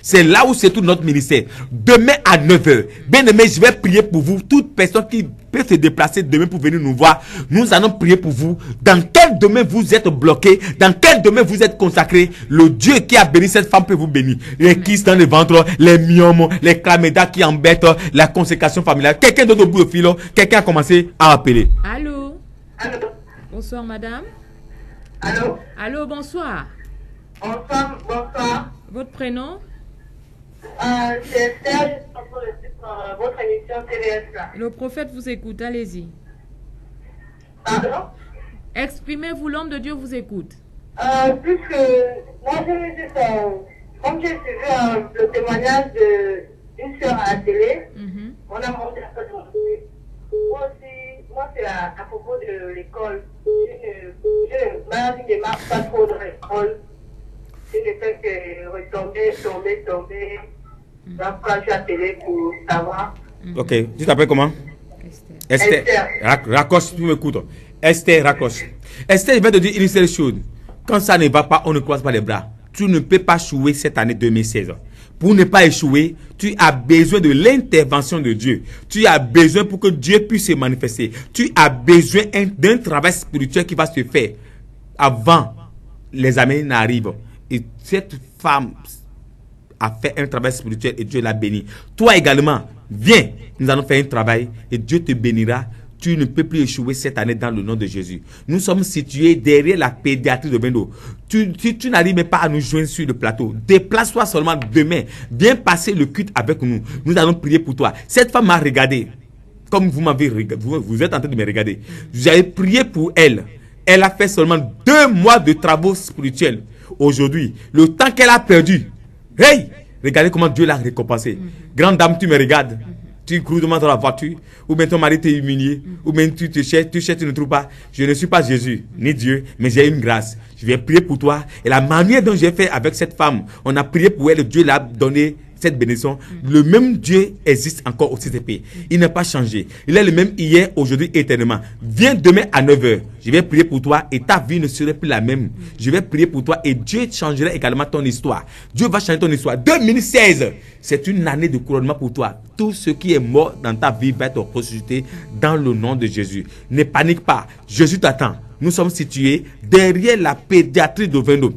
C'est là où c'est tout notre ministère. Demain à 9 h. Bien aimé, je vais prier pour vous. Toute personne qui peut se déplacer demain pour venir nous voir, nous allons prier pour vous. Dans quel domaine vous êtes bloqué, dans quel domaine vous êtes consacré, le Dieu qui a béni cette femme peut vous bénir. Les kystes dans le ventre, les myomes, les chlamydia qui embêtent, la consécration familiale. Quelqu'un d'autre au bout de fil, quelqu'un a commencé à appeler.
Allô?
Allô?
Bonsoir, madame.
Allô?
Allô, bonsoir.
Bonsoir, bonsoir.
Votre prénom?
C'est Serge, votre émission TVS là.
Le prophète vous écoute, allez-y.
Pardon?
Exprimez-vous, l'homme de Dieu vous écoute.
Puisque moi je veux juste, comme j'ai suivi le témoignage d'une soeur à la télé, on a monté un peu de moi aussi, moi c'est à propos de l'école. Je ne démarre pas trop dans l'école. Je ne fais que tomber. Donc, quand je suis à la télé pour savoir.
Ok, tu t'appelles comment? Esther. Raccroche, tu m'écoutes. Esther, raccroche. Esther, je vais te dire une seule chose. Quand ça ne va pas, on ne croise pas les bras. Tu ne peux pas échouer cette année 2016. Pour ne pas échouer, tu as besoin de l'intervention de Dieu. Tu as besoin pour que Dieu puisse se manifester. Tu as besoin d'un travail spirituel qui va se faire avant les années n'arrivent. Et cette femme a fait un travail spirituel et Dieu l'a béni. Toi également, viens, nous allons faire un travail et Dieu te bénira.
tu ne peux plus échouer cette année dans le nom de Jésus. Nous sommes situés derrière la pédiatrie de Vendo. Si tu n'arrives même pas à nous joindre sur le plateau, déplace-toi seulement demain. Viens passer le culte avec nous. Nous allons prier pour toi. Cette femme m'a regardé. Comme vous m'avez regardé, vous êtes en train de me regarder. J'avais prié pour elle. Elle a fait seulement 2 mois de travaux spirituels. Aujourd'hui, le temps qu'elle a perdu. Hey! Regardez comment Dieu l'a récompensé. Grande dame, tu me regardes. Tu cours devant dans la voiture, ou bien ton mari t'est humilié, ou bien tu cherches, tu ne trouves pas. Je ne suis pas Jésus, ni Dieu, mais j'ai une grâce. Je vais prier pour toi. Et la manière dont j'ai fait avec cette femme, on a prié pour elle, Dieu l'a donné cette bénédiction. Le même Dieu existe encore au CTP. Il n'a pas changé. Il est le même hier, aujourd'hui, éternellement. Viens demain à 9h. Je vais prier pour toi et ta vie ne serait plus la même. Je vais prier pour toi et Dieu changera également ton histoire. Dieu va changer ton histoire. 2016, c'est une année de couronnement pour toi. Tout ce qui est mort dans ta vie va être ressuscité dans le nom de Jésus. Ne panique pas. Jésus t'attend. Nous sommes situés derrière la pédiatrie de Vendo.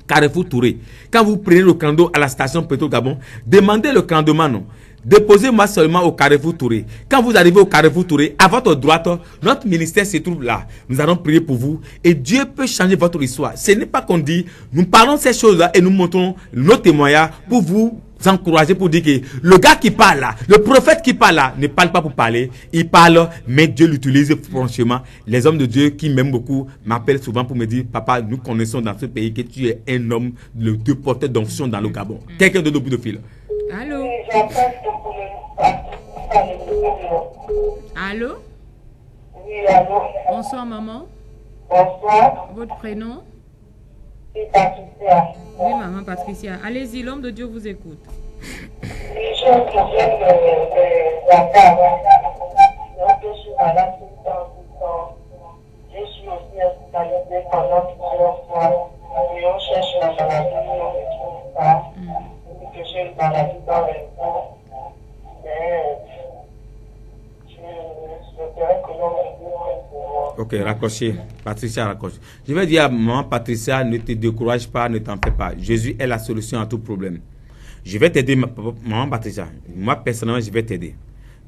Carrefour Touré. Quand vous prenez le clando à la station Petro Gabon, demandez le clandoman. Déposez-moi seulement au Carrefour Touré. Quand vous arrivez au Carrefour Touré, à votre droite, notre ministère se trouve là. Nous allons prier pour vous et Dieu peut changer votre histoire. Ce n'est pas qu'on dit, nous parlons ces choses-là et nous montrons nos témoignages pour vous encourager, pour dire que le gars qui parle là, le prophète qui parle là, ne parle pas pour parler, il parle, mais Dieu l'utilise franchement. Les hommes de Dieu qui m'aiment beaucoup m'appellent souvent pour me dire, papa, nous connaissons dans ce pays que tu es un homme de porteur d'onction dans le Gabon. Quelqu'un de nos bouts de fil.
Allô? Allô?
Oui, allô?
Bonsoir, maman.
Bonsoir.
Votre prénom?
C'est Patricia.
Oui, maman Patricia. Allez-y, l'homme de Dieu vous écoute.
Je viens de Dakar. Donc, je suis malade tout le temps. Je suis aussi hospitalisée pendant plusieurs fois. Et on cherche la maladie, on ne trouve pas. Que j'ai une maladie dans le corps. Mais je souhaiterais que l'on me dise pour moi.
Ok, raccrochez. Patricia, raccroche. Je vais dire à maman Patricia, ne te décourage pas, ne t'en fais pas. Jésus est la solution à tout problème. Je vais t'aider, maman Patricia. Moi, personnellement, je vais t'aider.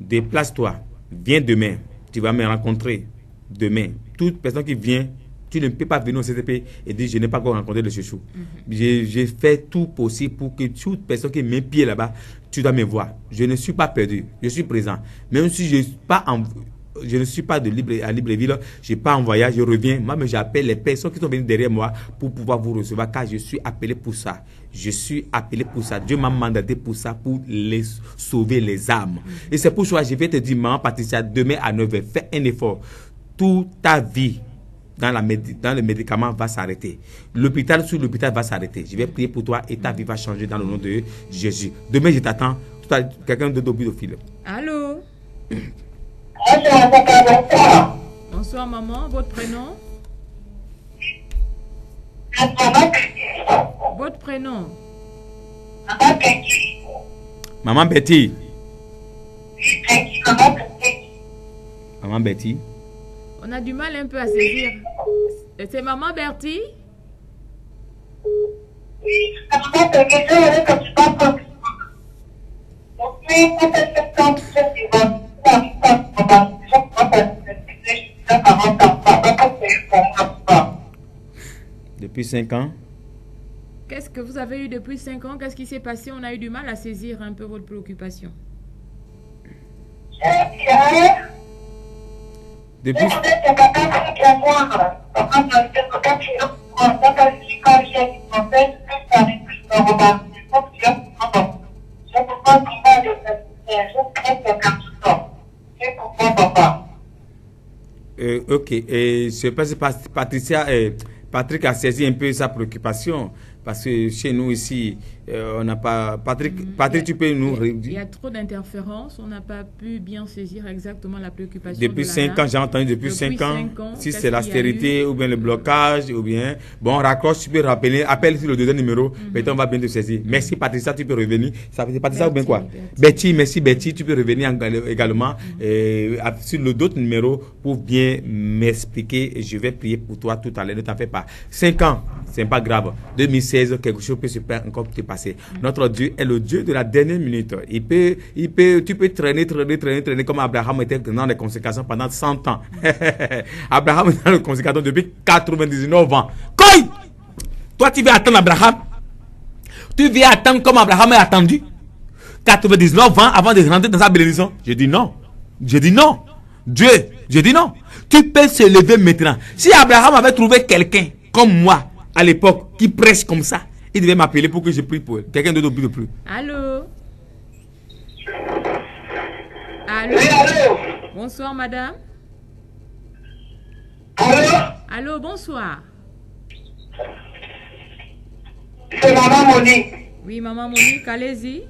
Déplace-toi. Viens demain. Tu vas me rencontrer demain. Toute personne qui vient, tu ne peux pas venir au CTP et dire je n'ai pas encore rencontré le chouchou. J'ai fait tout possible pour que toute personne qui met pied là-bas, tu dois me voir. Je ne suis pas perdu. Je suis présent. Même si je ne suis pas à Libreville, je n'ai pas en voyage, je reviens. Moi, mais j'appelle les personnes qui sont venues derrière moi pour pouvoir vous recevoir, car je suis appelé pour ça. Je suis appelé pour ça. Dieu m'a mandaté pour ça, pour les sauver les âmes. Et c'est pour ça que je vais te dire, maman Patricia, demain à 9h, fais un effort. Toute ta vie dans le médicament va s'arrêter. L'hôpital sur l'hôpital va s'arrêter. Je vais prier pour toi et ta vie va changer dans le nom de Jésus. Demain, je t'attends. Quelqu'un de Dobi de fil.
Allô? Bonsoir, maman. Votre prénom? Votre prénom?
Maman Betty. Maman Betty.
On a du mal un peu à saisir. C'est maman Bertie?
Depuis 5 ans.
Qu'est-ce que vous avez eu depuis 5 ans? Qu'est-ce qui s'est passé? On a eu du mal à saisir un peu votre préoccupation.
Depuis... Ok, et je sais pas si Patricia, Patrick a saisi un peu sa préoccupation. Parce que chez nous ici, on n'a pas... Patrick, tu peux nous...
Il y a trop d'interférences, on n'a pas pu bien saisir exactement la préoccupation.
Depuis 5 ans, j'ai entendu depuis 5 ans, si c'est l'austérité ou bien le blocage ou bien... Bon, raccroche, tu peux rappeler, appelle sur le deuxième numéro, on va bien te saisir. Merci Patricia, tu peux revenir. Ça fait Patricia ou bien quoi? Betty, merci Betty, tu peux revenir également sur le d'autres numéros pour bien m'expliquer et je vais prier pour toi tout à l'heure, ne t'en fais pas. 5 ans, c'est pas grave. 2016, 2016, quelque chose peut se encore te passer. Notre Dieu est le Dieu de la dernière minute. Tu peux traîner comme Abraham était dans les consécrations pendant 100 ans. Abraham est dans les consécrations depuis 99 ans. Quoi? Toi, tu vas attendre Abraham? Tu viens attendre comme Abraham a attendu 99 ans avant de rentrer dans sa bénédiction? Je dis non. Je dis non. Dieu, je dis non. Tu peux se lever maintenant. Si Abraham avait trouvé quelqu'un comme moi à l'époque qui prêche comme ça, il devait m'appeler pour que je prie pour elle. Quelqu'un d'autre ne plus.
Allô? Allô?
Oui, allô?
Bonsoir, madame.
Allô?
Allô, bonsoir.
C'est maman Monique.
Oui, maman Monique, allez-y.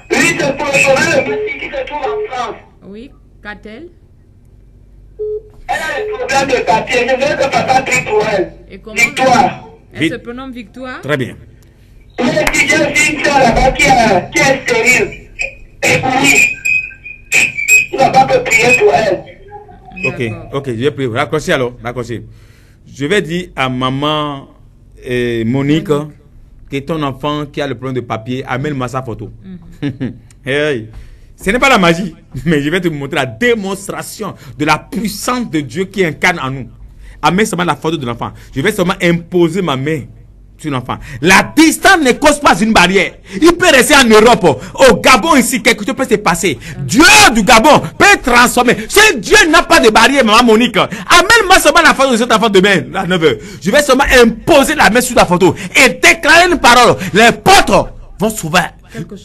Oui, c'est pour le monsieur qui se trouve en France.
Oui, qu'a-t-elle?
Elle a des problèmes de papier. Je veux que papa prie pour elle.
Et comment?
Victoire.
Elle se prénomme Victoire?
Très bien.
Oui, j'ai aussi une soeur là-bas qui est stérile. Et oui, tu vas pas prier pour elle.
Ok, je vais prier. Raccrochez alors, raccrochez. Je vais dire à maman Monique que ton enfant qui a le problème de papier, amène-moi sa photo. Hey. Ce n'est pas la magie, mais je vais te montrer la démonstration de la puissance de Dieu qui incarne en nous. Amène seulement la photo de l'enfant. Je vais seulement imposer ma main sur l'enfant. La distance ne cause pas une barrière. Il peut rester en Europe, au Gabon ici, quelque chose peut se passer. Dieu du Gabon peut transformer. Ce Dieu n'a pas de barrière, maman Monique. Amène-moi seulement la photo de cet enfant demain, à 9h. Je vais seulement imposer la main sur la photo et déclarer une parole. Les portes vont s'ouvrir. Quelque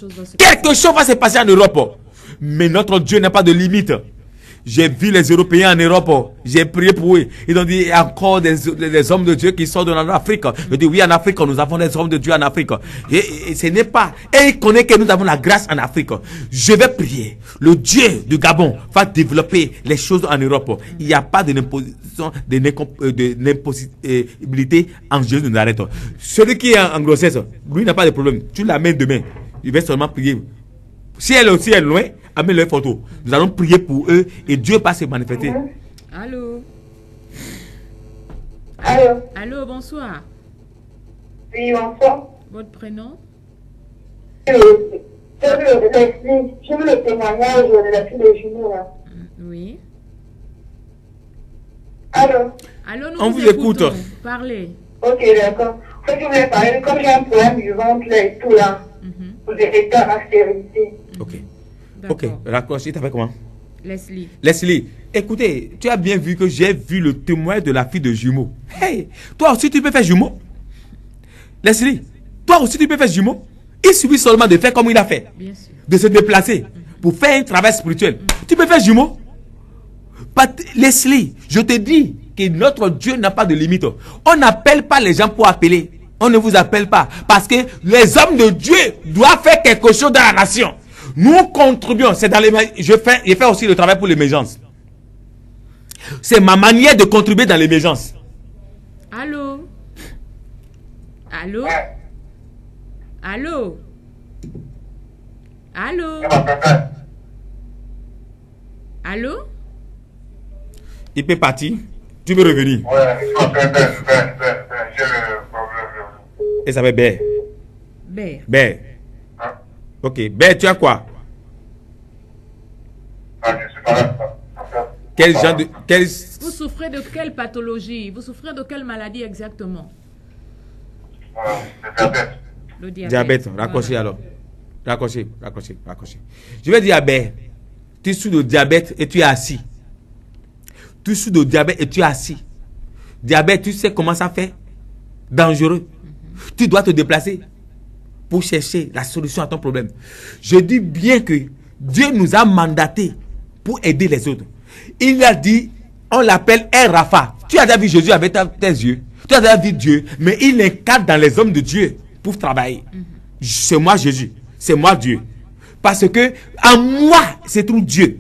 chose va se passer en Europe. Mais notre Dieu n'a pas de limite. J'ai vu les Européens en Europe. J'ai prié pour eux. Ils ont dit, il y a encore des hommes de Dieu qui sortent de l'Afrique. Je dis, oui, en Afrique, nous avons des hommes de Dieu en Afrique. Et ce n'est pas. Et il connaît que nous avons la grâce en Afrique. Je vais prier. Le Dieu du Gabon va développer les choses en Europe. Il n'y a pas de n'impossibilité en Jésus de Nazareth. Celui qui est en grossesse, lui n'a pas de problème. Tu l'amènes demain. Il va seulement prier. Si elle aussi est loin, amène leur photo. Nous allons prier pour eux et Dieu va se manifester.
Allô?
Allô?
Allô, bonsoir.
Oui, bonsoir.
Votre prénom?
J'ai vu le témoignage de la fille de jumeaux là.
Oui.
Allô?
Allô, nous
On vous écoute.
Parlez.
Ok, d'accord. En fait, je voulais parler, comme j'ai un problème du ventre là et tout là, pour des états à stérilité.
Ok, raccroche, tu t'appelles comment?
Leslie,
écoutez, tu as bien vu que j'ai vu le témoin de la fille de jumeaux. Hey, toi aussi tu peux faire jumeaux? Leslie, toi aussi tu peux faire jumeaux? Il suffit seulement de faire comme il a fait.
Bien sûr.
De se déplacer pour faire un travail spirituel. Tu peux faire jumeaux? Leslie, je te dis que notre Dieu n'a pas de limite. On n'appelle pas les gens pour appeler. On ne vous appelle pas. Parce que les hommes de Dieu doivent faire quelque chose dans la nation. Nous contribuons. C'est dans les. Je fais aussi le travail pour l'émergence. C'est ma manière de contribuer dans l'émergence.
Allô? Allô? Allô? Allô? Allô?
Il peut partir. Tu veux revenir? Et ça va Ber. Ber. Ok. Ber, tu as quoi? Quel genre de...
Vous souffrez de quelle pathologie? Vous souffrez de quelle maladie exactement? Le
diabète. Raccrochez alors. Raccrochez. Je vais dire à Ber, tu souffres de diabète et tu es assis. Tu souffres de diabète et tu es assis. Diabète, tu sais comment ça fait? Dangereux. Tu dois te déplacer pour chercher la solution à ton problème. Je dis bien que Dieu nous a mandatés pour aider les autres. Il a dit, on l'appelle El Rapha. Tu as déjà vu Jésus avec tes yeux. Tu as déjà vu Dieu, mais il incarne dans les hommes de Dieu pour travailler. C'est moi Jésus. C'est moi Dieu. Parce que en moi, c'est tout Dieu.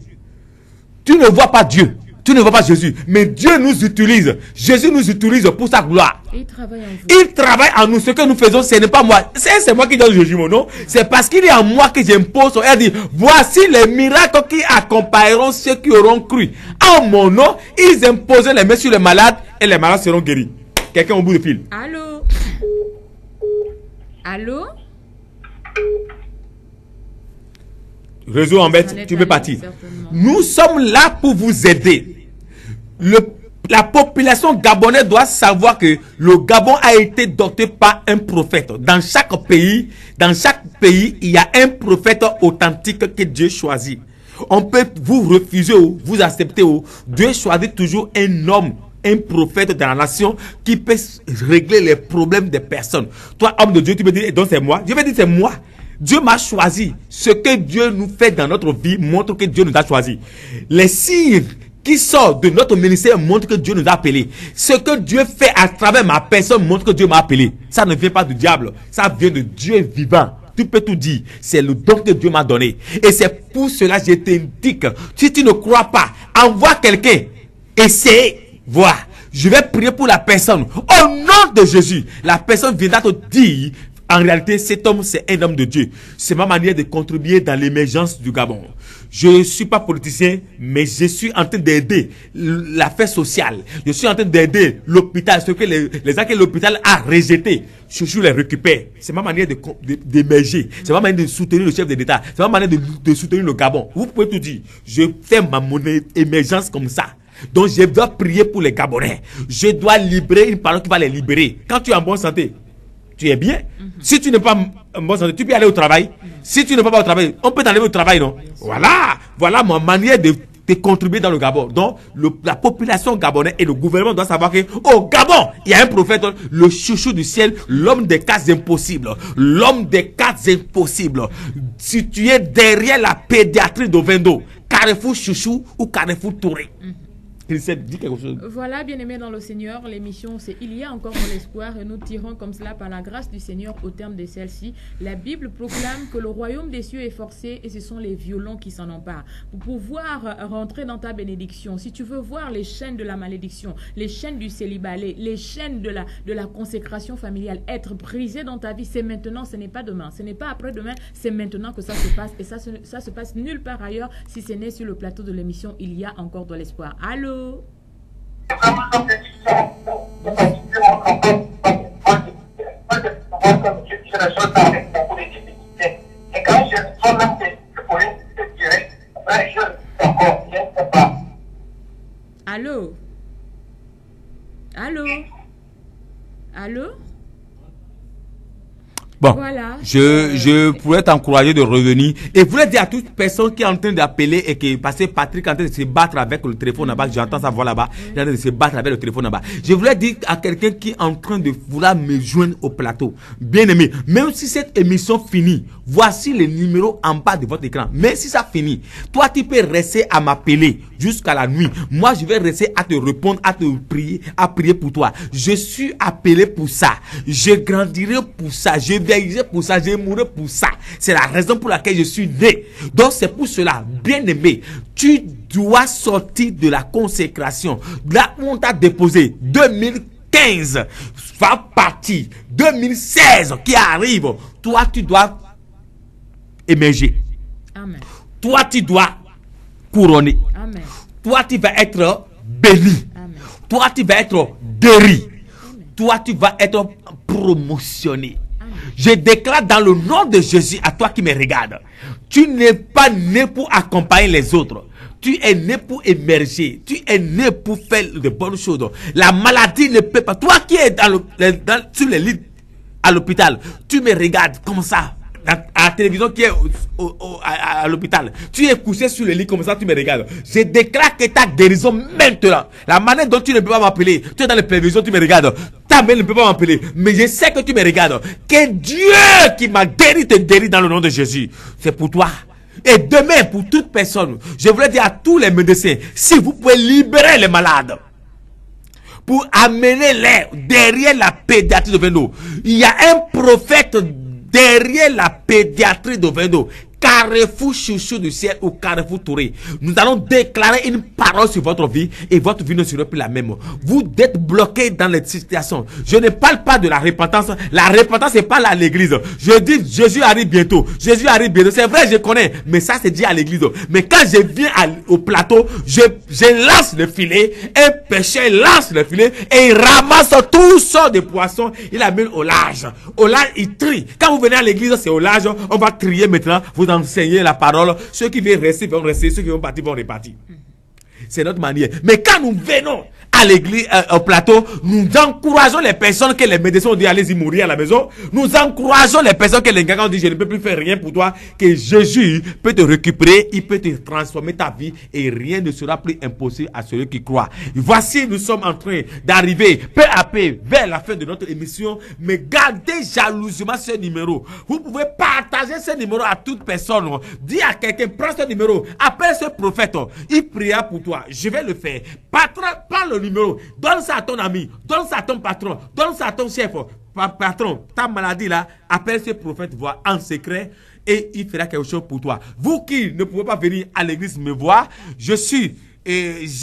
Tu ne vois pas Dieu. Tu ne vois pas Jésus, mais Dieu nous utilise. Jésus nous utilise pour sa gloire.
Il travaille en vous.
Il travaille en nous. Ce que nous faisons, ce n'est pas moi. C'est moi qui donne Jésus mon nom. C'est parce qu'il est en moi que j'impose. Elle dit, voici les miracles qui accompagneront ceux qui auront cru. En mon nom, ils imposent les mains sur les malades et les malades seront guéris. Quelqu'un au bout du fil.
Allô? Allô?
Réseau embête, tu peux partir. Nous sommes là pour vous aider. La population gabonaise doit savoir que le Gabon a été doté par un prophète. Dans chaque pays, il y a un prophète authentique que Dieu choisit. On peut vous refuser ou vous accepter ou Dieu choisit toujours un homme, un prophète dans la nation qui peut régler les problèmes des personnes. Toi, homme de Dieu, tu peux dire, donc c'est moi. Je vais dire, c'est moi. Dieu m'a choisi. Ce que Dieu nous fait dans notre vie montre que Dieu nous a choisi. Les signes qui sortent de notre ministère montrent que Dieu nous a appelés. Ce que Dieu fait à travers ma personne montre que Dieu m'a appelé. Ça ne vient pas du diable. Ça vient de Dieu vivant. Tu peux tout dire. C'est le don que Dieu m'a donné. Et c'est pour cela que je t'indique. Si tu ne crois pas, envoie quelqu'un. Essaye. Voir. Je vais prier pour la personne. Au nom de Jésus, la personne viendra te dire, en réalité, cet homme, c'est un homme de Dieu. C'est ma manière de contribuer dans l'émergence du Gabon. Je ne suis pas politicien, mais je suis en train d'aider l'affaire sociale. Je suis en train d'aider l'hôpital. Ce que les gens que l'hôpital a rejeté, je les récupère. C'est ma manière d'émerger. C'est ma manière de soutenir le chef de l'État. C'est ma manière de soutenir le Gabon. Vous pouvez tout dire. Je fais ma monnaie émergence comme ça. Donc je dois prier pour les Gabonais. Je dois libérer une parole qui va les libérer. Quand tu es en bonne santé, tu es bien. Si tu n'es pas en bonne santé, tu peux aller au travail. Si tu ne vas pas au travail, on peut t'enlever au travail, non? Voilà ma manière de contribuer dans le Gabon. Donc, la population gabonaise et le gouvernement doivent savoir que au Gabon, il y a un prophète, le chouchou du ciel, l'homme des cas impossibles. L'homme des cas impossibles. Si tu es derrière la pédiatrie d'Ovendo, Carrefour Chouchou ou Carrefour Touré. Dis quelque chose.
Voilà, bien-aimés dans le Seigneur, l'émission c'est Il y a encore de l'espoir et nous tirons comme cela par la grâce du Seigneur au terme de celle-ci. La Bible proclame que le royaume des cieux est forcé et ce sont les violents qui s'en emparent. Pour pouvoir rentrer dans ta bénédiction, si tu veux voir les chaînes de la malédiction, les chaînes du célibat, les chaînes de la consécration familiale être brisées dans ta vie, c'est maintenant, ce n'est pas demain, ce n'est pas après-demain, c'est maintenant que ça se passe et ça se passe nulle part ailleurs si ce n'est sur le plateau de l'émission Il y a encore de l'espoir. Allô? Allô? Allô? Allô?
Bon,
voilà.
Je pourrais t'encourager de revenir et voulais dire à toute personne qui est en train d'appeler et qui parce que Patrick est en train de se battre avec le téléphone là-bas, j'entends sa voix là-bas, il est en train de se battre avec le téléphone là-bas. Je voulais dire à quelqu'un qui est en train de vouloir me joindre au plateau, bien aimé, même si cette émission finit, voici les numéros en bas de votre écran. Mais si ça finit, toi tu peux rester à m'appeler jusqu'à la nuit. Moi je vais rester à te répondre, à te prier, à prier pour toi. Je suis appelé pour ça. Je grandirai pour ça. Je vieillirai pour ça. Je mourrai pour ça. C'est la raison pour laquelle je suis né. Donc c'est pour cela, bien aimé, tu dois sortir de la consécration. Là où on t'a déposé 2015 va partir. 2016 qui arrive. Toi tu dois émerger.
Amen.
Toi tu dois couronner.
Amen.
Toi tu vas être béni.
Amen.
Toi tu vas être guéri. Amen. Toi tu vas être promotionné. Amen. Je déclare dans le nom de Jésus à toi qui me regarde, tu n'es pas né pour accompagner les autres. Tu es né pour émerger. Tu es né pour faire de bonnes choses. La maladie ne peut pas. Toi qui es sur les lits à l'hôpital, tu me regardes comme ça. À la télévision qui est à l'hôpital, tu es couché sur le lit comme ça, tu me regardes. Je déclare que ta guérison maintenant. La manière dont tu ne peux pas m'appeler, tu es dans la télévision, tu me regardes. Ta mère ne peut pas m'appeler, mais je sais que tu me regardes. Que Dieu qui m'a guéri te guérit dans le nom de Jésus. C'est pour toi. Et demain, pour toute personne, je voulais dire à tous les médecins, si vous pouvez libérer les malades, pour amener les derrière la pédiatrie de Vendo. Il y a un prophète derrière la pédiatrie d'Ovendo Carrefour Chouchou du ciel ou Carrefour Touré, nous allons déclarer une parole sur votre vie et votre vie ne sera plus la même. Vous êtes bloqué dans les situations. Je ne parle pas de la repentance. La repentance, c'est pas à l'église. Je dis, Jésus arrive bientôt. Jésus arrive bientôt. C'est vrai, je connais, mais ça, c'est dit à l'église. Mais quand je viens au plateau, je lance le filet. Un pêcheur lance le filet et il ramasse tout sortes de poissons. Il amène au large. Au large, il trie. Quand vous venez à l'église, c'est au large. On va trier maintenant. Vous enseigner la parole. Ceux qui veulent rester vont rester. Ceux qui vont partir vont repartir. C'est notre manière. Mais quand nous venons à l'église, au plateau, nous encourageons les personnes que les médecins ont dit allez-y mourir à la maison. Nous encourageons les personnes que les gars ont dit je ne peux plus faire rien pour toi. Que Jésus peut te récupérer, il peut te transformer ta vie et rien ne sera plus impossible à celui qui croit. Voici, nous sommes en train d'arriver peu à peu vers la fin de notre émission. Mais gardez jalousement ce numéro. Vous pouvez partager ce numéro à toute personne. Dis à quelqu'un, prends ce numéro, appelle ce prophète. Il priera pour toi. Je vais le faire. Patron, prends le numéro. Donne ça à ton ami. Donne ça à ton patron. Donne ça à ton chef. Patron, ta maladie là, appelle ce prophète voir en secret et il fera quelque chose pour toi. Vous qui ne pouvez pas venir à l'église me voir, je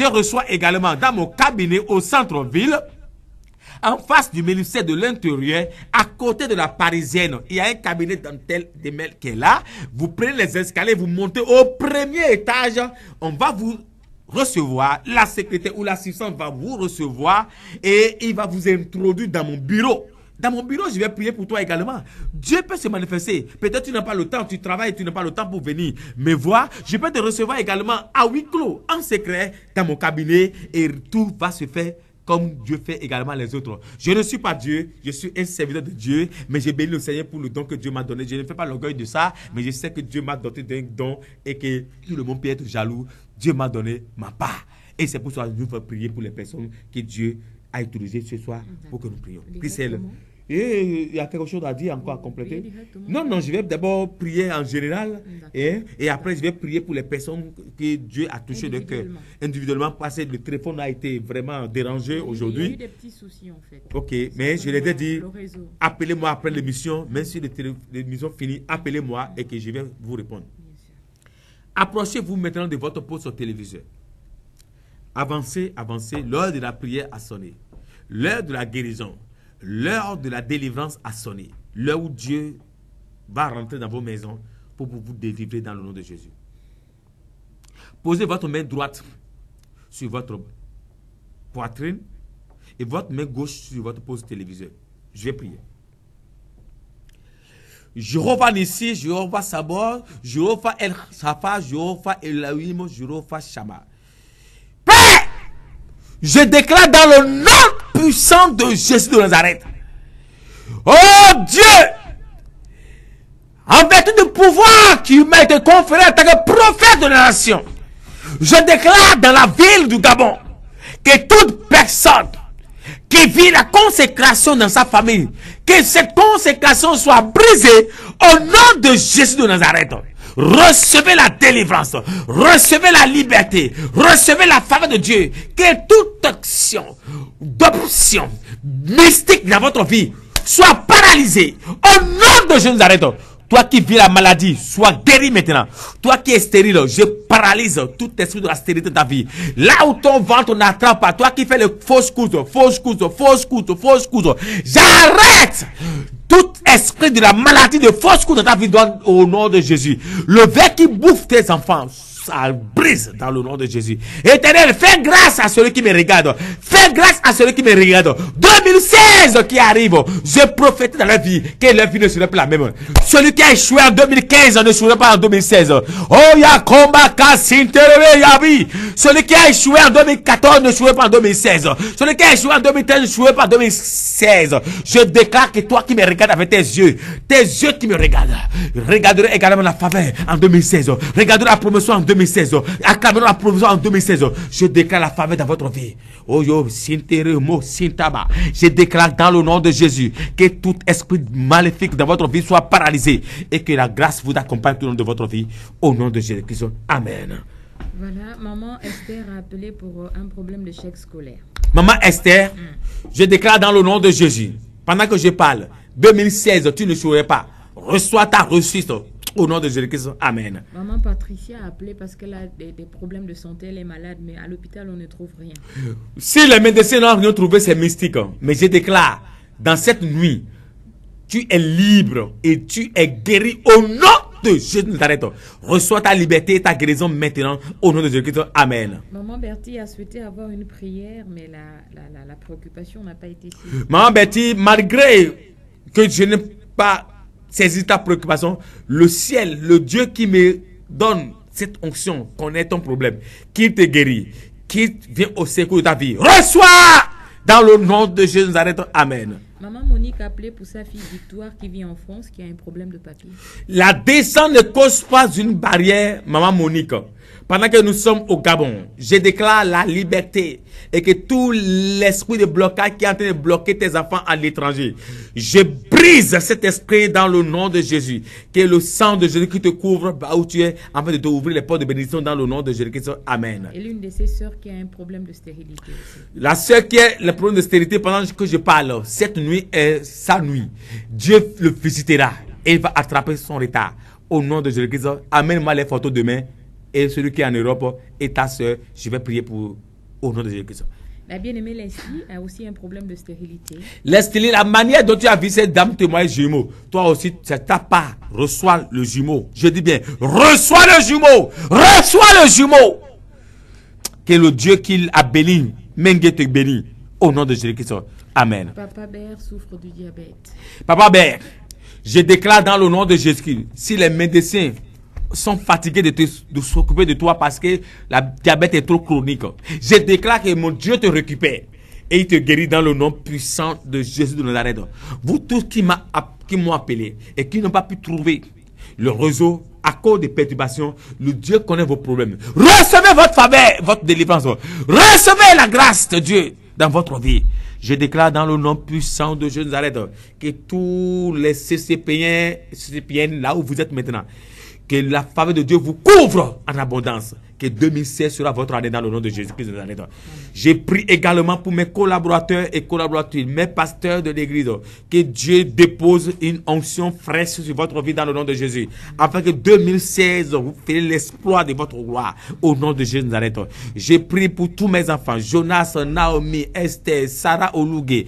reçois également dans mon cabinet au centre-ville, en face du ministère de l'Intérieur, à côté de la Parisienne. Il y a un cabinet dentaire de mail qui est là. Vous prenez les escaliers, vous montez au premier étage. On va vous recevoir. La secrétaire ou l'assistante va vous recevoir et il va vous introduire dans mon bureau. Dans mon bureau, je vais prier pour toi également. Dieu peut se manifester. Peut-être tu n'as pas le temps, tu travailles, tu n'as pas le temps pour venir me voir. Je peux te recevoir également à huis clos, en secret, dans mon cabinet et tout va se faire comme Dieu fait également les autres. Je ne suis pas Dieu, je suis un serviteur de Dieu, mais j'ai béni le Seigneur pour le don que Dieu m'a donné. Je ne fais pas l'orgueil de ça, mais je sais que Dieu m'a doté d'un don et que tout le monde peut être jaloux. Dieu m'a donné ma part. Et c'est pour ça que nous devons prier pour les personnes que Dieu a utilisées ce soir pour que nous prions. Christelle. Et il y a quelque chose à dire encore à compléter? Non, je vais d'abord prier en général et après je vais prier pour les personnes que Dieu a touché de cœur. Individuellement, parce que le téléphone a été vraiment dérangé aujourd'hui.
Il y a eu des petits soucis en fait.
Ok, mais je l'ai dit, appelez-moi après l'émission, même si l'émission finit, appelez-moi et que je vais vous répondre. Approchez-vous maintenant de votre poste au téléviseur. Avancez, l'heure de la prière a sonné. L'heure de la guérison. L'heure de la délivrance a sonné. L'heure où Dieu va rentrer dans vos maisons pour vous délivrer dans le nom de Jésus. Posez votre main droite sur votre poitrine et votre main gauche sur votre poste téléviseur. Je vais prier. Jéhovah Nissi, Jéhovah Sabor, Jéhovah El Shafa, Jéhovah Elohim, Jéhovah Shama. Père, je déclare dans le nom puissant de Jésus de Nazareth. Oh Dieu, en vertu du pouvoir qui m'a été conféré en tant que prophète de la nation, je déclare dans la ville du Gabon que toute personne qui vit la consécration dans sa famille, que cette consécration soit brisée au nom de Jésus de Nazareth. Recevez la délivrance, recevez la liberté, recevez la faveur de Dieu. Que toute action d'option mystique dans votre vie soit paralysée au nom de Jésus de Nazareth. Toi qui vis la maladie, sois guéri maintenant. Toi qui es stérile, je paralyse tout esprit de la stérilité de ta vie. Là où ton ventre n'attrape pas, toi qui fais les fausses couches, j'arrête tout esprit de la maladie de fausse couche dans ta vie au nom de Jésus. Le ver qui bouffe tes enfants, ça brise dans le nom de Jésus. Éternel, fais grâce à celui qui me regarde. Fais grâce à celui qui me regarde. 2016 qui arrive, je prophétise dans la vie que la vie ne sera plus la même. Celui qui a échoué en 2015 ne sera pas en 2016. Oh, Yakomba Kasinterebe Yabi. Celui qui a échoué en 2014 ne sera pas en 2016. Celui qui a échoué en 2013 ne sera pas en 2016. Je déclare que toi qui me regardes avec tes yeux qui me regardent, regarderont également la faveur en 2016. Regarderont la promotion en 2016. Acclameront la promotion en 2016. Je déclare la faveur dans votre vie. Oh yo, Sinteremo, Sintaba. Je déclare dans le nom de Jésus que tout esprit maléfique dans votre vie soit paralysé et que la grâce vous accompagne tout au long de votre vie. Au nom de Jésus-Christ. Amen.
Voilà, maman Esther a appelé pour un problème de chèque scolaire.
Maman Esther, je déclare dans le nom de Jésus, pendant que je parle, 2016, tu ne saurais pas. Reçois ta réussite. Au nom de Jésus-Christ, amen.
Maman Patricia a appelé parce qu'elle a des problèmes de santé, elle est malade, mais à l'hôpital, on ne trouve rien.
Si les médecins n'ont rien trouvé, c'est mystique. Mais je déclare, dans cette nuit, tu es libre et tu es guéri au nom de Jésus de Nazareth. Reçois ta liberté et ta guérison maintenant au nom de Jésus-Christ. Amen.
Maman Bertie a souhaité avoir une prière, mais la préoccupation n'a pas été suivie.
Maman Betty, malgré que je n'ai pas saisi ta préoccupation, le ciel, le Dieu qui me donne cette onction, connaît ton problème, qui te guérit, qui vient au secours de ta vie. Reçois dans le nom de Jésus de Nazareth. Amen.
Maman Monique a appelé pour sa fille Victoire qui vit en France, qui a un problème de papier.
La descente ne cause pas une barrière, maman Monique. Pendant que nous sommes au Gabon, je déclare la liberté et que tout l'esprit de blocage qui est en train de bloquer tes enfants à l'étranger, je brise cet esprit dans le nom de Jésus. Que le sang de Jésus qui te couvre là où tu es, afin de t'ouvrir les portes de bénédiction dans le nom de Jésus-Christ. Amen.
Et l'une de ses sœurs qui a un problème de stérilité aussi.
La sœur qui a le problème de stérilité pendant que je parle, cette nuit est sa nuit. Dieu le visitera et il va attraper son retard. Au nom de Jésus-Christ, amène-moi les photos demain. Et celui qui est en Europe et ta soeur, je vais prier pour au nom de Jésus-Christ.
La bien-aimée Leslie a aussi un problème de stérilité.
Leslie, la manière dont tu as vu cette dame témoigner jumeau, toi aussi, c'est ta part. Reçois le jumeau. Je dis bien, reçois le jumeau. Reçois le jumeau. Que le Dieu qu'il a béni, Mengue te bénit. Au nom de Jésus-Christ. Amen.
Papa Bert souffre du diabète.
Papa Bert, je déclare dans le nom de Jésus-Christ, si les médecins sont fatigués de s'occuper de toi parce que la diabète est trop chronique, je déclare que mon Dieu te récupère et il te guérit dans le nom puissant de Jésus de Nazareth. Vous tous qui m'ont appelé et qui n'ont pas pu trouver le réseau à cause des perturbations, le Dieu connaît vos problèmes. Recevez votre faveur, votre délivrance. Recevez la grâce de Dieu dans votre vie. Je déclare dans le nom puissant de Jésus de Nazareth que tous les CCPN là où vous êtes maintenant, que la faveur de Dieu vous couvre en abondance. Que 2016 sera votre année dans le nom de Jésus-Christ de Nazareth. J'ai pris également pour mes collaborateurs et collaboratrices, mes pasteurs de l'église, que Dieu dépose une onction fraîche sur votre vie dans le nom de Jésus. Afin que 2016, vous fassiez l'exploit de votre gloire au nom de Jésus de Nazareth. J'ai prié pour tous mes enfants, Jonas, Naomi, Esther, Sarah Oluge,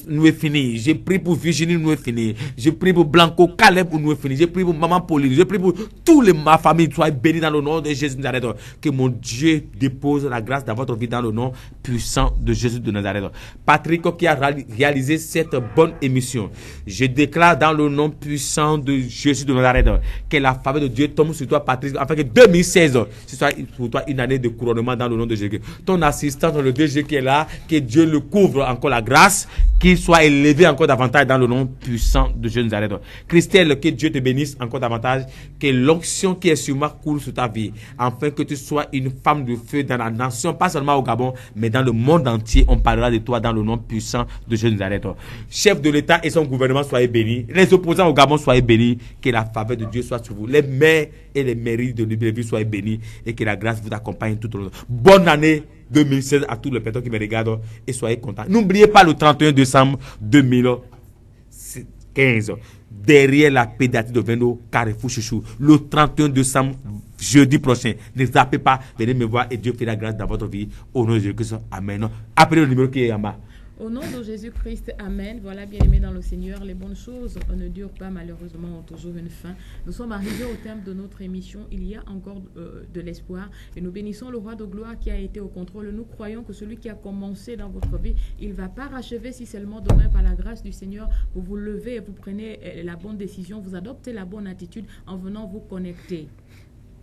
nous est fini. J'ai prié pour Virginie, nous est fini. J'ai prié pour Blanco, Caleb, nous est fini. J'ai prié pour Maman Pauline. J'ai prié pour toute ma famille, soyez bénis dans le nom de Jésus de Nazareth. Que mon Dieu dépose la grâce dans votre vie dans le nom puissant de Jésus de Nazareth. Patrick qui a réalisé cette bonne émission, je déclare dans le nom puissant de Jésus de Nazareth que la faveur de Dieu tombe sur toi, Patrick, afin que 2016 ce soit pour toi une année de couronnement dans le nom de Jésus. Ton assistant, le DG qui est là, que Dieu le couvre encore la grâce, qu'il soit élevé encore davantage dans le nom puissant de Jésus de Nazareth. Christelle, que Dieu te bénisse encore davantage, que l'onction qui est sur moi coule sur ta vie, afin que tu sois une femme de feu dans la nation, pas seulement au Gabon, mais dans le monde entier. On parlera de toi dans le nom puissant de Jésus de Nazareth. Chef de l'État et son gouvernement, soyez bénis. Les opposants au Gabon, soyez bénis. Que la faveur de Dieu soit sur vous. Les maires et les mairies de Libreville, soyez bénis. Et que la grâce vous accompagne tout au long. Bonne année 2016 à tous les personnes qui me regardent et soyez contents. N'oubliez pas le 31 décembre 2015. Derrière la pédiatrie de Vendo, Carrefour Chouchou, le 31 décembre, jeudi prochain. Ne zappez pas, venez me voir et Dieu fait la grâce dans votre vie. Au nom de Jésus-Christ, amen. Appelez le numéro qui est en bas.
Au nom de Jésus-Christ, amen. Voilà, bien aimé dans le Seigneur, les bonnes choses ne durent pas, malheureusement, ont toujours une fin. Nous sommes arrivés au terme de notre émission. Il y a encore de l'espoir et nous bénissons le roi de gloire qui a été au contrôle. Nous croyons que celui qui a commencé dans votre vie, il va pas rachever si seulement demain, par la grâce du Seigneur, vous vous levez et vous prenez la bonne décision, vous adoptez la bonne attitude en venant vous connecter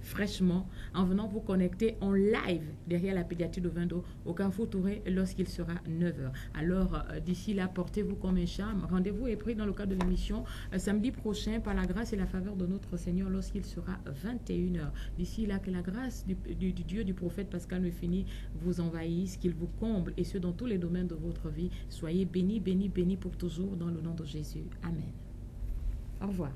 fraîchement, en venant vous connecter en live derrière la pédiatrie de Vendo au Carrefour Touré lorsqu'il sera 9h. Alors, d'ici là, portez-vous comme un charme. Rendez-vous est pris dans le cadre de l'émission samedi prochain par la grâce et la faveur de notre Seigneur lorsqu'il sera 21h. D'ici là, que la grâce du Dieu du prophète Pascal Mefini vous envahisse, qu'il vous comble et ce dans tous les domaines de votre vie. Soyez bénis, bénis, bénis pour toujours dans le nom de Jésus. Amen. Au revoir.